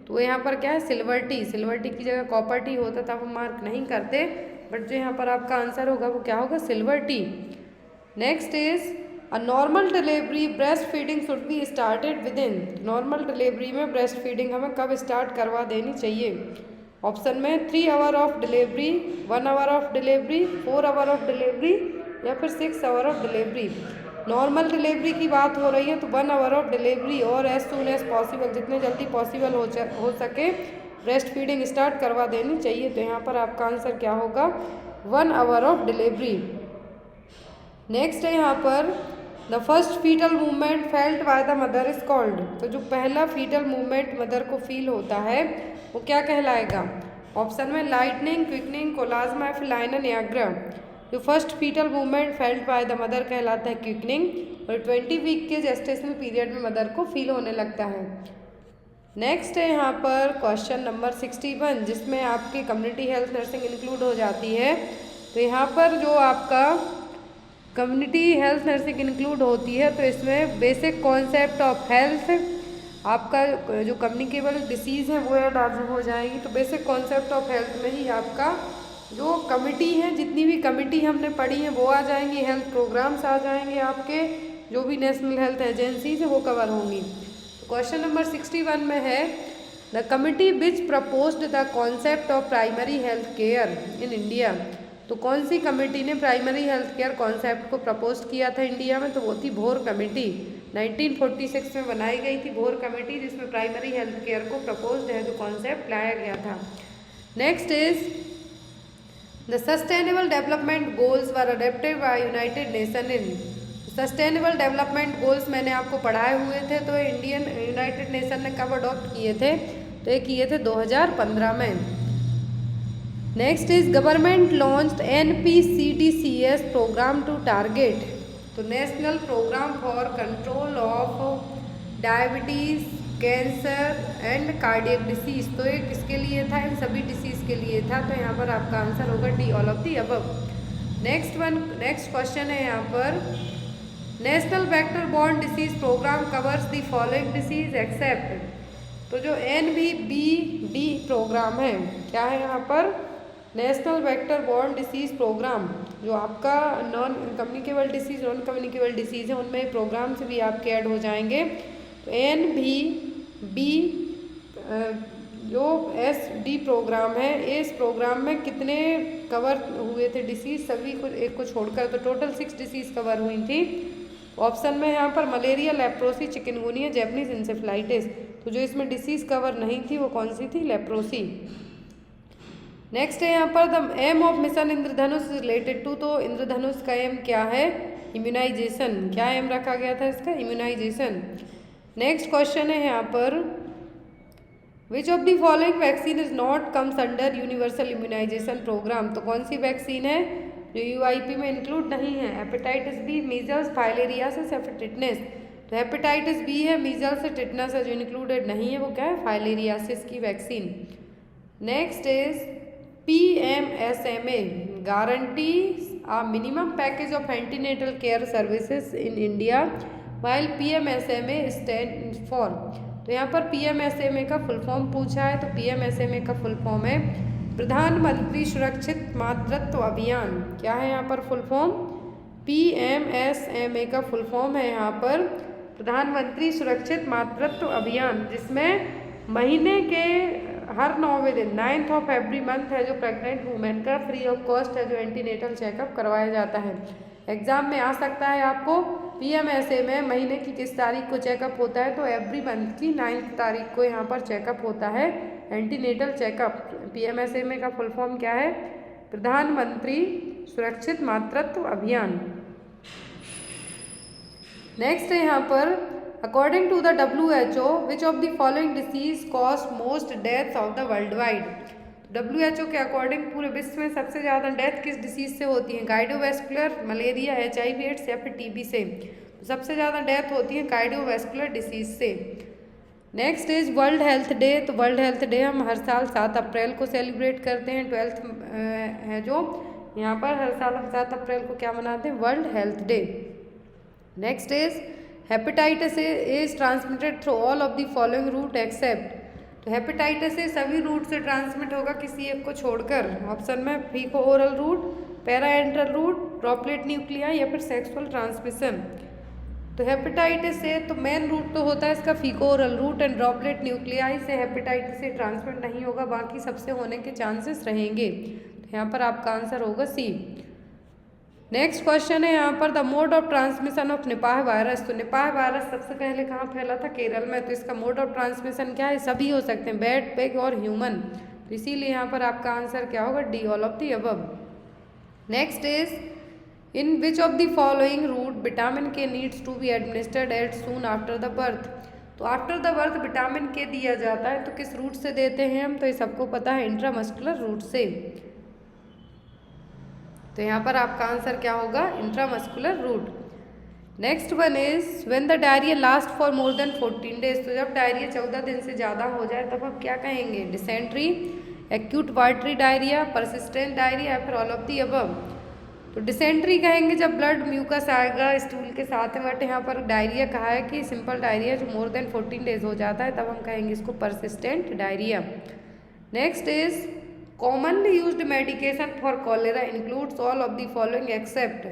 तो यहाँ पर क्या है, सिल्वर टी, सिल्वर टी की जगह कॉपर टी होता था, वो मार्क नहीं करते, बट जो यहाँ पर आपका आंसर होगा वो क्या होगा, silver T. Next is a normal delivery breast feeding should be started with in, normal delivery में ब्रेस्ट फीडिंग हमें कब स्टार्ट करवा देनी चाहिए। ऑप्शन में 3 hour of delivery, 1 hour of delivery, 4 hour of delivery या फिर 6 hour of delivery. Normal delivery की बात हो रही है तो 1 आवर ऑफ डिलीवरी और एज सून एज पॉसिबल, जितने जल्दी पॉसिबल हो सके ब्रेस्ट फीडिंग स्टार्ट करवा देनी चाहिए। तो यहाँ पर आपका आंसर क्या होगा, 1 आवर ऑफ डिलीवरी। नेक्स्ट है यहाँ पर the first fetal movement felt by the mother is called, तो जो पहला फीटल मूवमेंट मदर को फील होता है वो क्या कहलाएगा। ऑप्शन में लाइटनिंग, क्विकनिंग, कोलाज्मा, फिलाइनन, नियाग्रा। जो first fetal movement felt by the mother कहलाता है क्विकनिंग, और 20 वीक के जेस्टेशनल पीरियड में मदर को फील होने लगता है। नेक्स्ट है यहाँ पर क्वेश्चन नंबर 61, जिसमें आपकी कम्युनिटी हेल्थ नर्सिंग इंक्लूड हो जाती है। तो यहाँ पर जो आपका कम्युनिटी हेल्थ नर्सिंग इंक्लूड होती है तो इसमें बेसिक कॉन्सेप्ट ऑफ हेल्थ, आपका जो कम्युनिकेबल डिसीज़ है वो ऐड हो जाएगी। तो बेसिक कॉन्सेप्ट ऑफ हेल्थ में ही आपका जो कमिटी है, जितनी भी कमिटी हमने पढ़ी है वो आ जाएंगी, हेल्थ प्रोग्राम्स आ जाएंगे, आपके जो भी नेशनल हेल्थ एजेंसीज है वो कवर होंगी। तो क्वेश्चन नंबर 61 में है the committee which proposed the concept of primary health care in India, तो कौन सी कमेटी ने प्राइमरी हेल्थ केयर कॉन्सेप्ट को प्रपोज किया था इंडिया में, तो वो थी भोर कमेटी। 1946 में बनाई गई थी भोर कमेटी, जिसमें प्राइमरी हेल्थ केयर को प्रपोज्ड है जो कॉन्सेप्ट लाया गया था। Next is the sustainable development goals were adopted by United nation in, sustainable development goals मैंने आपको पढ़ाए हुए थे, तो यूनाइटेड नेशन ने कब अडॉप्ट किए थे, तो ये किए थे 2015 में। Next is government launched NPCDCS programme to target, तो national programme for control of diabetes, cancer and cardiac disease. तो ये किसके लिए था, इन सभी डिसीज़ के लिए था। तो यहाँ पर आपका आंसर होगा D, all of the above. Next question है यहाँ पर national vector borne disease programme covers the following disease except, तो जो NVBD प्रोग्राम है, क्या है यहाँ पर, national vector borne disease programme, जो आपका non communicable disease, non communicable disease है उनमें प्रोग्राम से भी आपके ऐड हो जाएंगे। तो NVB जो SD प्रोग्राम है, इस प्रोग्राम में कितने कवर हुए थे डिसीज़, सभी को एक को छोड़कर, तो टोटल 6 डिसीज़ कवर हुई थी। ऑप्शन में यहाँ पर malaria, leprosy, chikungunya, Japanese encephalitis. तो जो इसमें डिसीज़ कवर नहीं थी वो कौन सी थी, लेप्रोसी। नेक्स्ट है यहाँ पर the aim of mission Indradhanush related to, तो इंद्रधनुष का एम क्या है, इम्यूनाइजेशन। क्या एम रखा गया था इसका, इम्यूनाइजेशन। नेक्स्ट क्वेश्चन है यहाँ पर which of the following vaccine is not comes under universal immunisation programme, तो कौन सी वैक्सीन है जो UIP में इंक्लूड नहीं है। हेपेटाइटिस बी, मीजल्स, फाइलेरियासिस या फिर टिटनेस। तो हेपेटाइटिस बी है, मीजल्स से टिटनेस है, जो इंक्लूडेड नहीं है वो क्या है, फाइलेरियासिस की vaccine. Next is PMSMA guarantees a minimum package of antenatal care services in India while PMSMA stands for, तो यहाँ पर PMSMA का फुल फॉर्म पूछा है। तो PMSMA का फुल फॉर्म है प्रधानमंत्री सुरक्षित मातृत्व अभियान। क्या है यहाँ पर फुल फॉर्म, PMSMA का फुल फॉर्म है यहाँ पर प्रधानमंत्री सुरक्षित मातृत्व अभियान, जिसमें महीने के हर 9वें दिन 9th ऑफ एवरी मंथ है जो प्रेग्नेंट वुमेन का फ्री ऑफ कॉस्ट है जो एंटीनेटल चेकअप करवाया जाता है। एग्जाम में आ सकता है आपको। पीएमएसए में महीने की किस तारीख को चेकअप होता है, तो एवरी मंथ की 9th तारीख को यहाँ पर चेकअप होता है एंटीनेटल चेकअप। पीएमएसए में का फुल फॉर्म क्या है? प्रधानमंत्री सुरक्षित मातृत्व अभियान। नेक्स्ट है यहाँ पर according to the WHO which of the following disease cause most deaths of the world wide. WHO के अकॉर्डिंग पूरे विश्व में सबसे ज़्यादा डेथ किस डिसीज से होती है? कार्डियोवैस्कुलर, मलेरिया, HIV एड्स या फिर TB से। सबसे ज़्यादा डेथ होती है कार्डियोवैस्कुलर डिसीज से। Next is world health day. तो वर्ल्ड हेल्थ डे हम हर साल 7 अप्रैल को सेलिब्रेट करते हैं। 12th है जो यहाँ पर हर साल हम 7 अप्रैल को क्या मनाते हैं? World health day. Next is hepatitis A is transmitted through all of the following route except. तो हेपेटाइटिस ए सभी रूट से ट्रांसमिट होगा किसी एक को छोड़कर। ऑप्शन में faeco oral route, parenteral route, droplet nuclei या फिर सेक्सुअल ट्रांसमिशन। तो हेपेटाइटिस ए तो मेन रूट तो होता है इसका faeco oral route and droplet nuclei से हेपेटाइटिस ए ट्रांसमिट नहीं होगा, बाकी सबसे होने के चांसेस रहेंगे। तो यहाँ पर आपका आंसर होगा सी। नेक्स्ट क्वेश्चन है यहाँ पर the mode of transmission of Nipah virus. तो निपाह वायरस सबसे पहले कहाँ फैला था? केरल में। तो इसका मोड ऑफ ट्रांसमिशन क्या है? सभी हो सकते हैं, बैट, पेग और ह्यूमन। तो इसीलिए यहाँ पर आपका आंसर क्या होगा? D, all of the above. Next is in which of the following route vitamin K needs to be administered at soon after the birth. तो after the birth vitamin K दिया जाता है, तो किस रूट से देते हैं हम? तो ये सबको पता है, इंट्रामस्कुलर रूट से। तो यहाँ पर आपका आंसर क्या होगा? Intramuscular route. Next one is when the diarrhoea last for more than 14 days. तो जब डायरिया 14 दिन से ज़्यादा हो जाए तब आप क्या कहेंगे? Dysentery, acute watery diarrhoea, persistent diarrhoea या फिर ऑल ऑफ दी अबव। तो डिसेंट्री कहेंगे जब ब्लड म्यूकस आएगा स्टूल के साथ में, बट यहाँ पर डायरिया कहा है कि सिंपल डायरिया जो मोर देन 14 डेज हो जाता है तब हम कहेंगे इसको persistent diarrhoea. Next is commonly used medication for cholera includes all of the following except.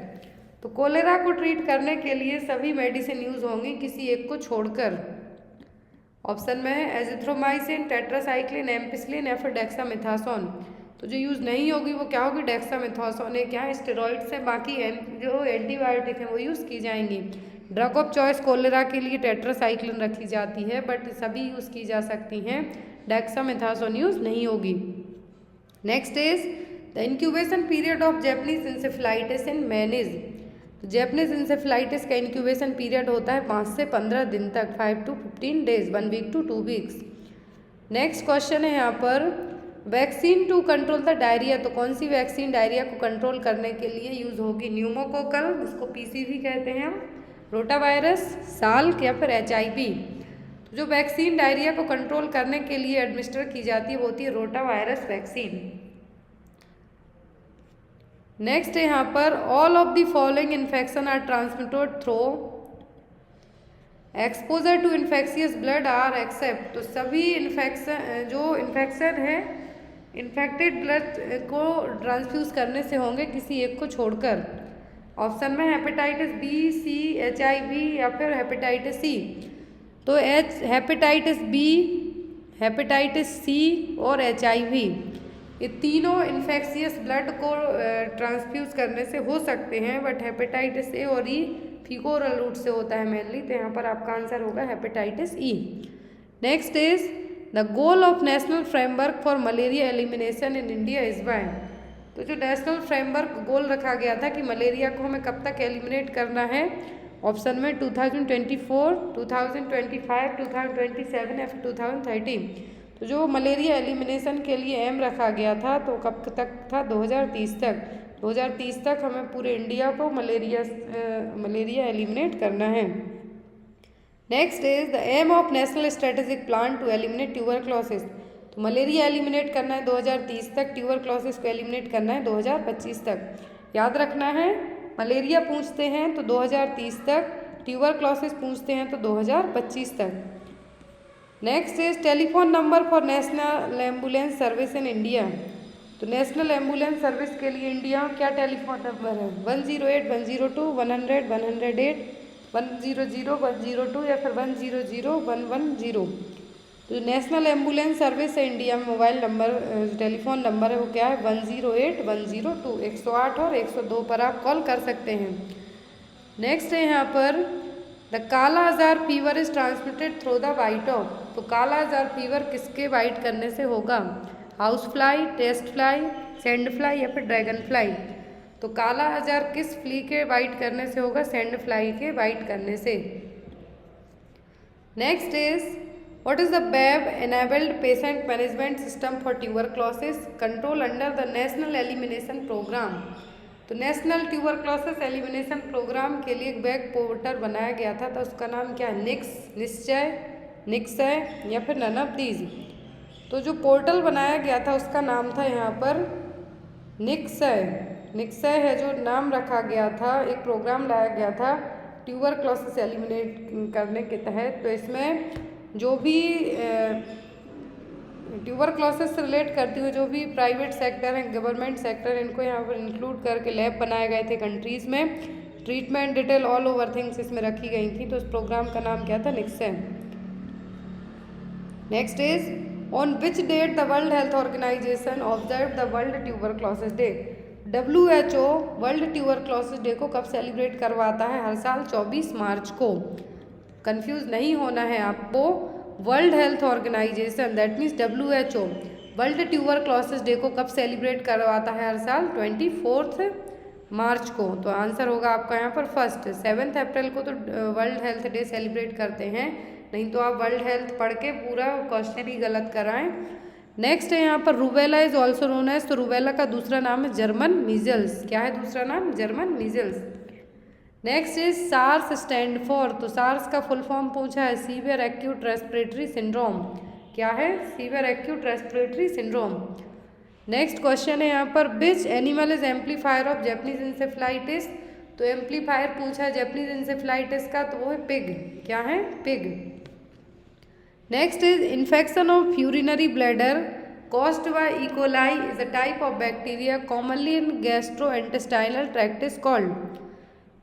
तो कोलेरा को ट्रीट करने के लिए सभी मेडिसिन यूज होंगी किसी एक को छोड़कर। ऑप्शन में है एजिथ्रोमाइसिन, टेट्रासाइक्लिन, एम्पिसिलिन या फिर डेक्सामेथासोन। तो जो यूज़ नहीं होगी वो क्या होगी? डेक्सामेथासोन है क्या है? स्टेरॉइड से। बाकी जो एंटीबायोटिक है वो यूज़ की जाएंगी। ड्रग ऑफ चॉइस कोलेरा के लिए टेट्रासाइक्लिन रखी जाती है, बट सभी यूज़ की जा सकती हैं, डेक्सामेथासोन यूज़ नहीं होगी। Next is the incubation period of Japanese encephalitis in man is. तो जैपनीज इंसेफेलाइटिस का इंक्यूबेशन पीरियड होता है 5 से 15 दिन तक, 5 to 15 days, 1 week to 2 weeks। Next question है यहाँ पर vaccine to control the diarrhoea. तो कौन सी वैक्सीन डायरिया को कंट्रोल करने के लिए यूज होगी? न्यूमोकोकल, जिसको PCV कहते हैं हम, रोटावायरस, साल्क या फिर HIV। तो जो वैक्सीन डायरिया को कंट्रोल करने के लिए एडमिनिस्टर की जाती है वो होती है रोटावायरस वैक्सीन। नेक्स्ट है यहाँ पर all of the following infection are transmitted through exposure to infectious blood are except. तो सभी इन्फेक्शन है इन्फेक्टेड ब्लड को ट्रांसफ्यूज करने से होंगे किसी एक को छोड़कर। ऑप्शन में हेपेटाइटिस B, C, HIV या फिर हेपेटाइटिस C। तो हेपेटाइटिस B, हेपेटाइटिस C और HIV ये तीनों इन्फेक्शियस ब्लड को ट्रांसफ्यूज करने से हो सकते हैं, बट हेपेटाइटिस A और E फीको ओरल रूट से होता है मेनली। तो यहाँ पर आपका आंसर होगा hepatitis E। Next is the goal of national framework for malaria elimination in India is by. तो जो नेशनल फ्रेमवर्क गोल रखा गया था कि मलेरिया को हमें कब तक एलिमिनेट करना है, ऑप्शन में 2024, 2025, 2027 या फिर 2030। तो जो मलेरिया एलिमिनेशन के लिए एम रखा गया था तो कब तक था? 2030 तक। 2030 तक हमें पूरे इंडिया को मलेरिया एलिमिनेट करना है। Next is the aim of national strategic plan to eliminate tuberculosis. तो मलेरिया एलिमिनेट करना है 2030 तक, ट्यूबरक्लोसिस को एलिमिनेट करना है 2025 तक। याद रखना है, मलेरिया पूछते हैं तो 2030 तक, ट्यूबरक्लोसिस पूछते हैं तो 2025 तक। Next is telephone number for national ambulance service in India. तो नेशनल एम्बुलेंस सर्विस के लिए इंडिया क्या टेलीफोन नंबर है? 108, 102, 100, 108, 100-102 या फिर 100-110। तो नेशनल एम्बुलेंस सर्विस है इंडिया में, मोबाइल नंबर टेलीफोन नंबर है वो क्या है 108-102, 108 और 102 पर आप कॉल कर सकते हैं। नेक्स्ट है यहाँ पर the kala azar fever is transmitted through the bite of. तो काला आजार फीवर किसके बाइट करने से होगा? House fly, tsetse fly, sand fly या फिर ड्रैगन फ्लाई। तो काला आजार किस फ्ली के बाइट करने से होगा? सैंड फ्लाई के बाइट करने से। Next is what is the BAB enabled patient management system for tuberculosis control under the national elimination programme. तो नेशनल ट्यूबरक्लोसिस एलिमिनेशन प्रोग्राम के लिए एक वेब पोर्टल बनाया गया था, तो उसका नाम क्या है? निश्चय, निक्षय या फिर नन ऑफ दीज। तो जो पोर्टल बनाया गया था उसका नाम था यहाँ पर निक्षय है जो नाम रखा गया था। एक प्रोग्राम लाया गया था ट्यूबरक्लोसिस एलिमिनेट करने के तहत। तो इसमें जो भी ट्यूबरक्लोसिस से रिलेट करती हुई जो भी प्राइवेट सेक्टर है, गवर्नमेंट सेक्टर, इनको यहाँ पर इंक्लूड करके लैब बनाए गए थे कंट्रीज़ में। Treatment detail all over things इसमें रखी गई थी। तो उस प्रोग्राम का नाम क्या था? Nikshay. Next is on which date the world health organisation observe the world tuberculosis day. WHO world tuberculosis day को कब सेलिब्रेट करवाता है? हर साल 24 मार्च को। कंफ्यूज नहीं होना है आपको। World health organisation that means WHO world tuberculosis day को कब सेलिब्रेट करवाता है? हर साल 24 मार्च को। तो आंसर होगा आपका यहाँ पर फर्स्ट। 7 अप्रैल को तो वर्ल्ड हेल्थ डे सेलिब्रेट करते हैं, नहीं तो आप वर्ल्ड हेल्थ पढ़ के पूरा क्वेश्चन ही गलत कराएं। नेक्स्ट है यहाँ पर rubella is also known as. तो रूबेला का दूसरा नाम है जर्मन मीजल्स। क्या है दूसरा नाम? German measles. Next is SARS stand for. तो सार्स का फुल फॉर्म पूछा है सीवियर एक्यूट रेस्पिरेटरी सिंड्रोम। क्या है? Severe acute respiratory syndrome. Next question है यहाँ पर which animal is amplifier of Japanese encephalitis. तो एम्पलीफायर पूछा है जैपनीज इंसेफ्लाइटिस का, तो वो है पिग। क्या है? Pig. Next is infection of urinary bladder caused by E. coli is a type of bacteria commonly in gastrointestinal tract is called।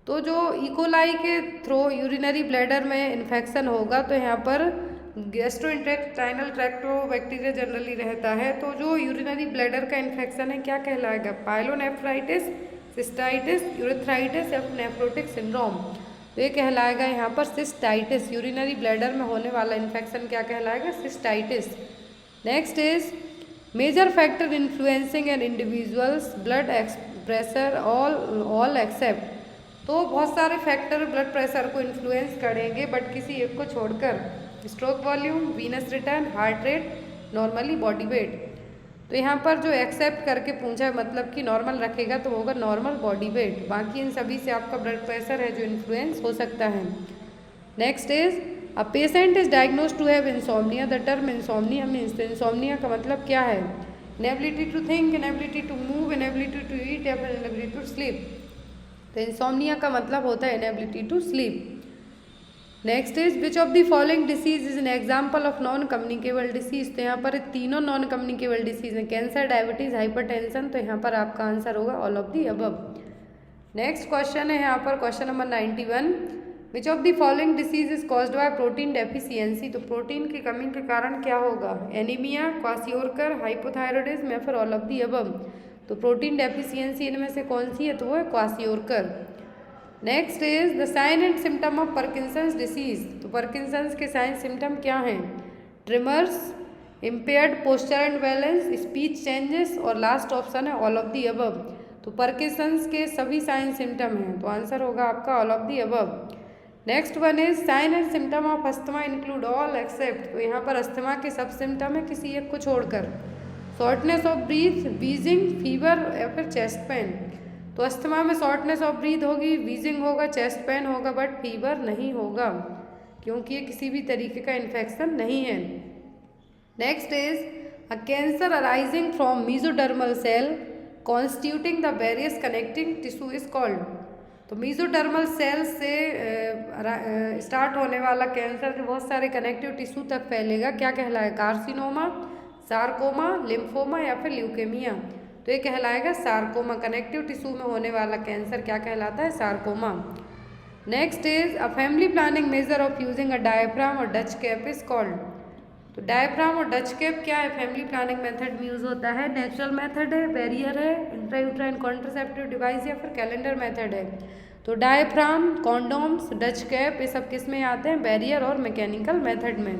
तो जो इकोलाई के थ्रू यूरिनरी ब्लैडर में इन्फेक्शन होगा तो यहाँ पर गैस्ट्रोइंटेस्टाइनल ट्रैक्ट बैक्टीरिया जनरली रहता है। तो जो यूरिनरी ब्लैडर का इन्फेक्शन है क्या कहलाएगा? पाइलोनेफ्राइटिस, सिस्टाइटिस, यूरेथ्राइटिस या नेफ्रोटिक सिंड्रोम। तो ये कहलाएगा यहाँ पर सिस्टाइटिस। यूरिनरी ब्लैडर में होने वाला इन्फेक्शन क्या कहलाएगा? Cystitis. Next is major factor influencing an individual's blood pressure all except. तो बहुत सारे फैक्टर ब्लड प्रेशर को इन्फ्लुएंस करेंगे बट किसी एक को छोड़कर। Stroke volume, venous return, heart rate, normally body weight. तो यहाँ पर जो एक्सेप्ट करके पूछा है मतलब कि नॉर्मल रखेगा तो होगा नॉर्मल बॉडी वेट। बाकी इन सभी से आपका ब्लड प्रेशर है जो इन्फ्लुएंस हो सकता है। Next is a patient is diagnose to have insomnia. The term insomnia means. तो इंसोम्निया का मतलब क्या है? Inability to think, inability to move, inability to eat या फिर इनएबिलिटी टू स्लीप। तो इंसोम्निया का मतलब होता है inability to sleep. Next is which of the following disease is an example of non communicable disease. तो यहाँ पर तीनों नॉन कम्युनिकेबल डिसीज हैं, कैंसर, डायबिटीज, हाइपरटेंशन। तो यहाँ पर आपका आंसर होगा all of the above. Next question है यहाँ पर question number 91 which of the following disease is caused by protein deficiency. तो प्रोटीन की कमी के कारण क्या होगा? एनीमिया, क्वासियोरकर, हाइपोथायरॉयडिज्म या फिर ऑल ऑफ दी अबव। तो प्रोटीन डेफिशिएंसी इनमें से कौन सी है? तो वो है kwashiorkor. Next is the sign and symptom of Parkinson's disease. तो पार्किंसंस के साइन सिम्टम क्या हैं? Tremors, impaired posture and balance, speech changes और लास्ट ऑप्शन है ऑल ऑफ दी अबव। तो पार्किंसंस के सभी साइन सिम्टम हैं, तो आंसर होगा आपका all of the above. Next one is sign and symptom of asthma include all except. तो यहाँ पर अस्थमा के सब सिम्टम है किसी एक को छोड़कर। Shortness of breath, wheezing, fever या फिर चेस्ट पेन। तो अस्थमा में शॉर्टनेस ऑफ ब्रीथ होगी, वीजिंग होगा, चेस्ट पेन होगा बट फीवर नहीं होगा क्योंकि ये किसी भी तरीके का इन्फेक्शन नहीं है। Next is a cancer arising from mesodermal cell constituting the various connecting tissue is called. तो मीजोडर्मल सेल से स्टार्ट होने वाला कैंसर जो बहुत सारे कनेक्टिव टिश्यू तक फैलेगा क्या कहलाएगा? कार्सिनोमा, सार्कोमा, लिम्फोमा या फिर ल्यूकेमिया। तो ये कहलाएगा सार्कोमा। कनेक्टिव टिश्यू में होने वाला कैंसर क्या कहलाता है? Sarcoma. Next is a family planning measure of using a diaphragm और डच कैप इज कॉल्ड। तो डायफ्राम और डच कैप क्या है, फैमिली प्लानिंग मेथड में यूज होता है, नेचुरल मेथड है, बैरियर है, इंट्रायूट्राइन कॉन्ट्रासेप्टिव डिवाइस या फिर कैलेंडर मेथड है। तो डायफ्राम, कॉन्डोम्स, डच कैप ये सब किस में आते हैं, बैरियर और मैकेनिकल मेथड में।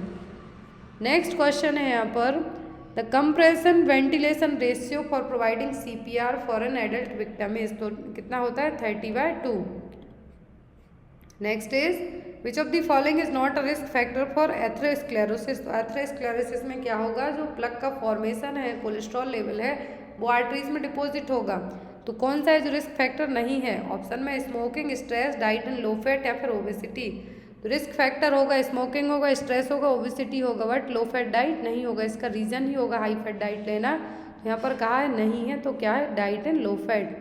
नेक्स्ट क्वेश्चन है यहाँ पर the compression ventilation ratio for providing CPR for an adult victim is, तो कितना होता है 30/2। Next is which of the following is not a risk factor for atherosclerosis. तो एथेरोस्क्लेरोसिस में क्या होगा, जो प्लग का फॉर्मेशन है, कोलेस्ट्रॉल लेवल है, वो आर्टरीज में डिपॉजिट होगा। तो कौन सा है जो रिस्क फैक्टर नहीं है, ऑप्शन में smoking, stress, diet and low fat या फिर ओबेसिटी। तो रिस्क फैक्टर होगा स्मोकिंग होगा, स्ट्रेस होगा, ओबेसिटी होगा, बट लो फैट डाइट नहीं होगा। इसका रीजन ही होगा हाई फैट डाइट लेना। यहाँ पर कहा है नहीं है, तो क्या है, diet and low fat.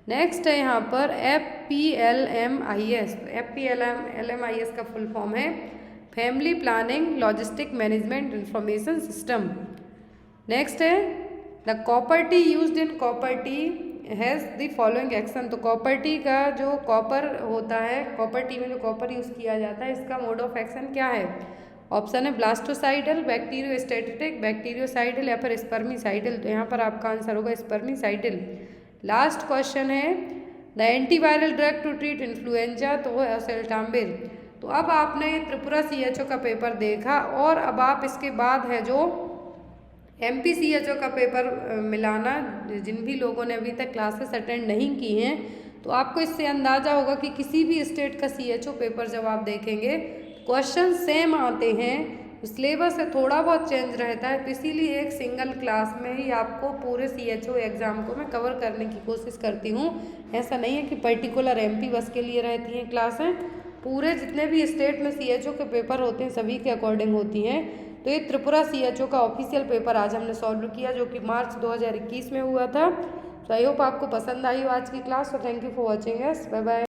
Next है यहाँ पर FPLMIS। FPLMIS का फुल फॉर्म है family planning logistic management information system. Next है the copper T used in copper T has the following action. तो कॉपर टी का जो कॉपर होता है, कॉपर टी में जो कॉपर यूज़ किया जाता है, इसका मोड ऑफ एक्शन क्या है, ऑप्शन है ब्लास्टोसाइडल, बैक्टीरियोस्टेटिक, बैक्टीरियोसाइडल या फिर स्पर्मिसाइडल। तो यहाँ पर आपका आंसर होगा स्पर्मिसाइडल। लास्ट क्वेश्चन है the antiviral drug to treat influenza, तो वो है ओसेल्टाम्बिर। तो अब आपने त्रिपुरा CHO का पेपर देखा और अब आप इसके बाद है जो MP CHO का पेपर मिलाना। जिन भी लोगों ने अभी तक क्लासेस अटेंड नहीं की हैं, तो आपको इससे अंदाज़ा होगा कि किसी भी स्टेट का CHO पेपर जब आप देखेंगे क्वेश्चन सेम आते हैं, सिलेबस से थोड़ा बहुत चेंज रहता है। तो इसीलिए एक सिंगल क्लास में ही आपको पूरे CHO एग्ज़ाम को मैं कवर करने की कोशिश करती हूँ। ऐसा नहीं है कि पर्टिकुलर MP बस के लिए रहती हैं क्लासें, पूरे जितने भी स्टेट में CHO के पेपर होते हैं सभी के अकॉर्डिंग होती हैं। तो ये त्रिपुरा CHO का ऑफिशियल पेपर आज हमने सॉल्व किया, जो कि मार्च 2021 में हुआ था। तो आई होप आपको पसंद आई हो आज की क्लास। तो thank you for watching us, bye bye.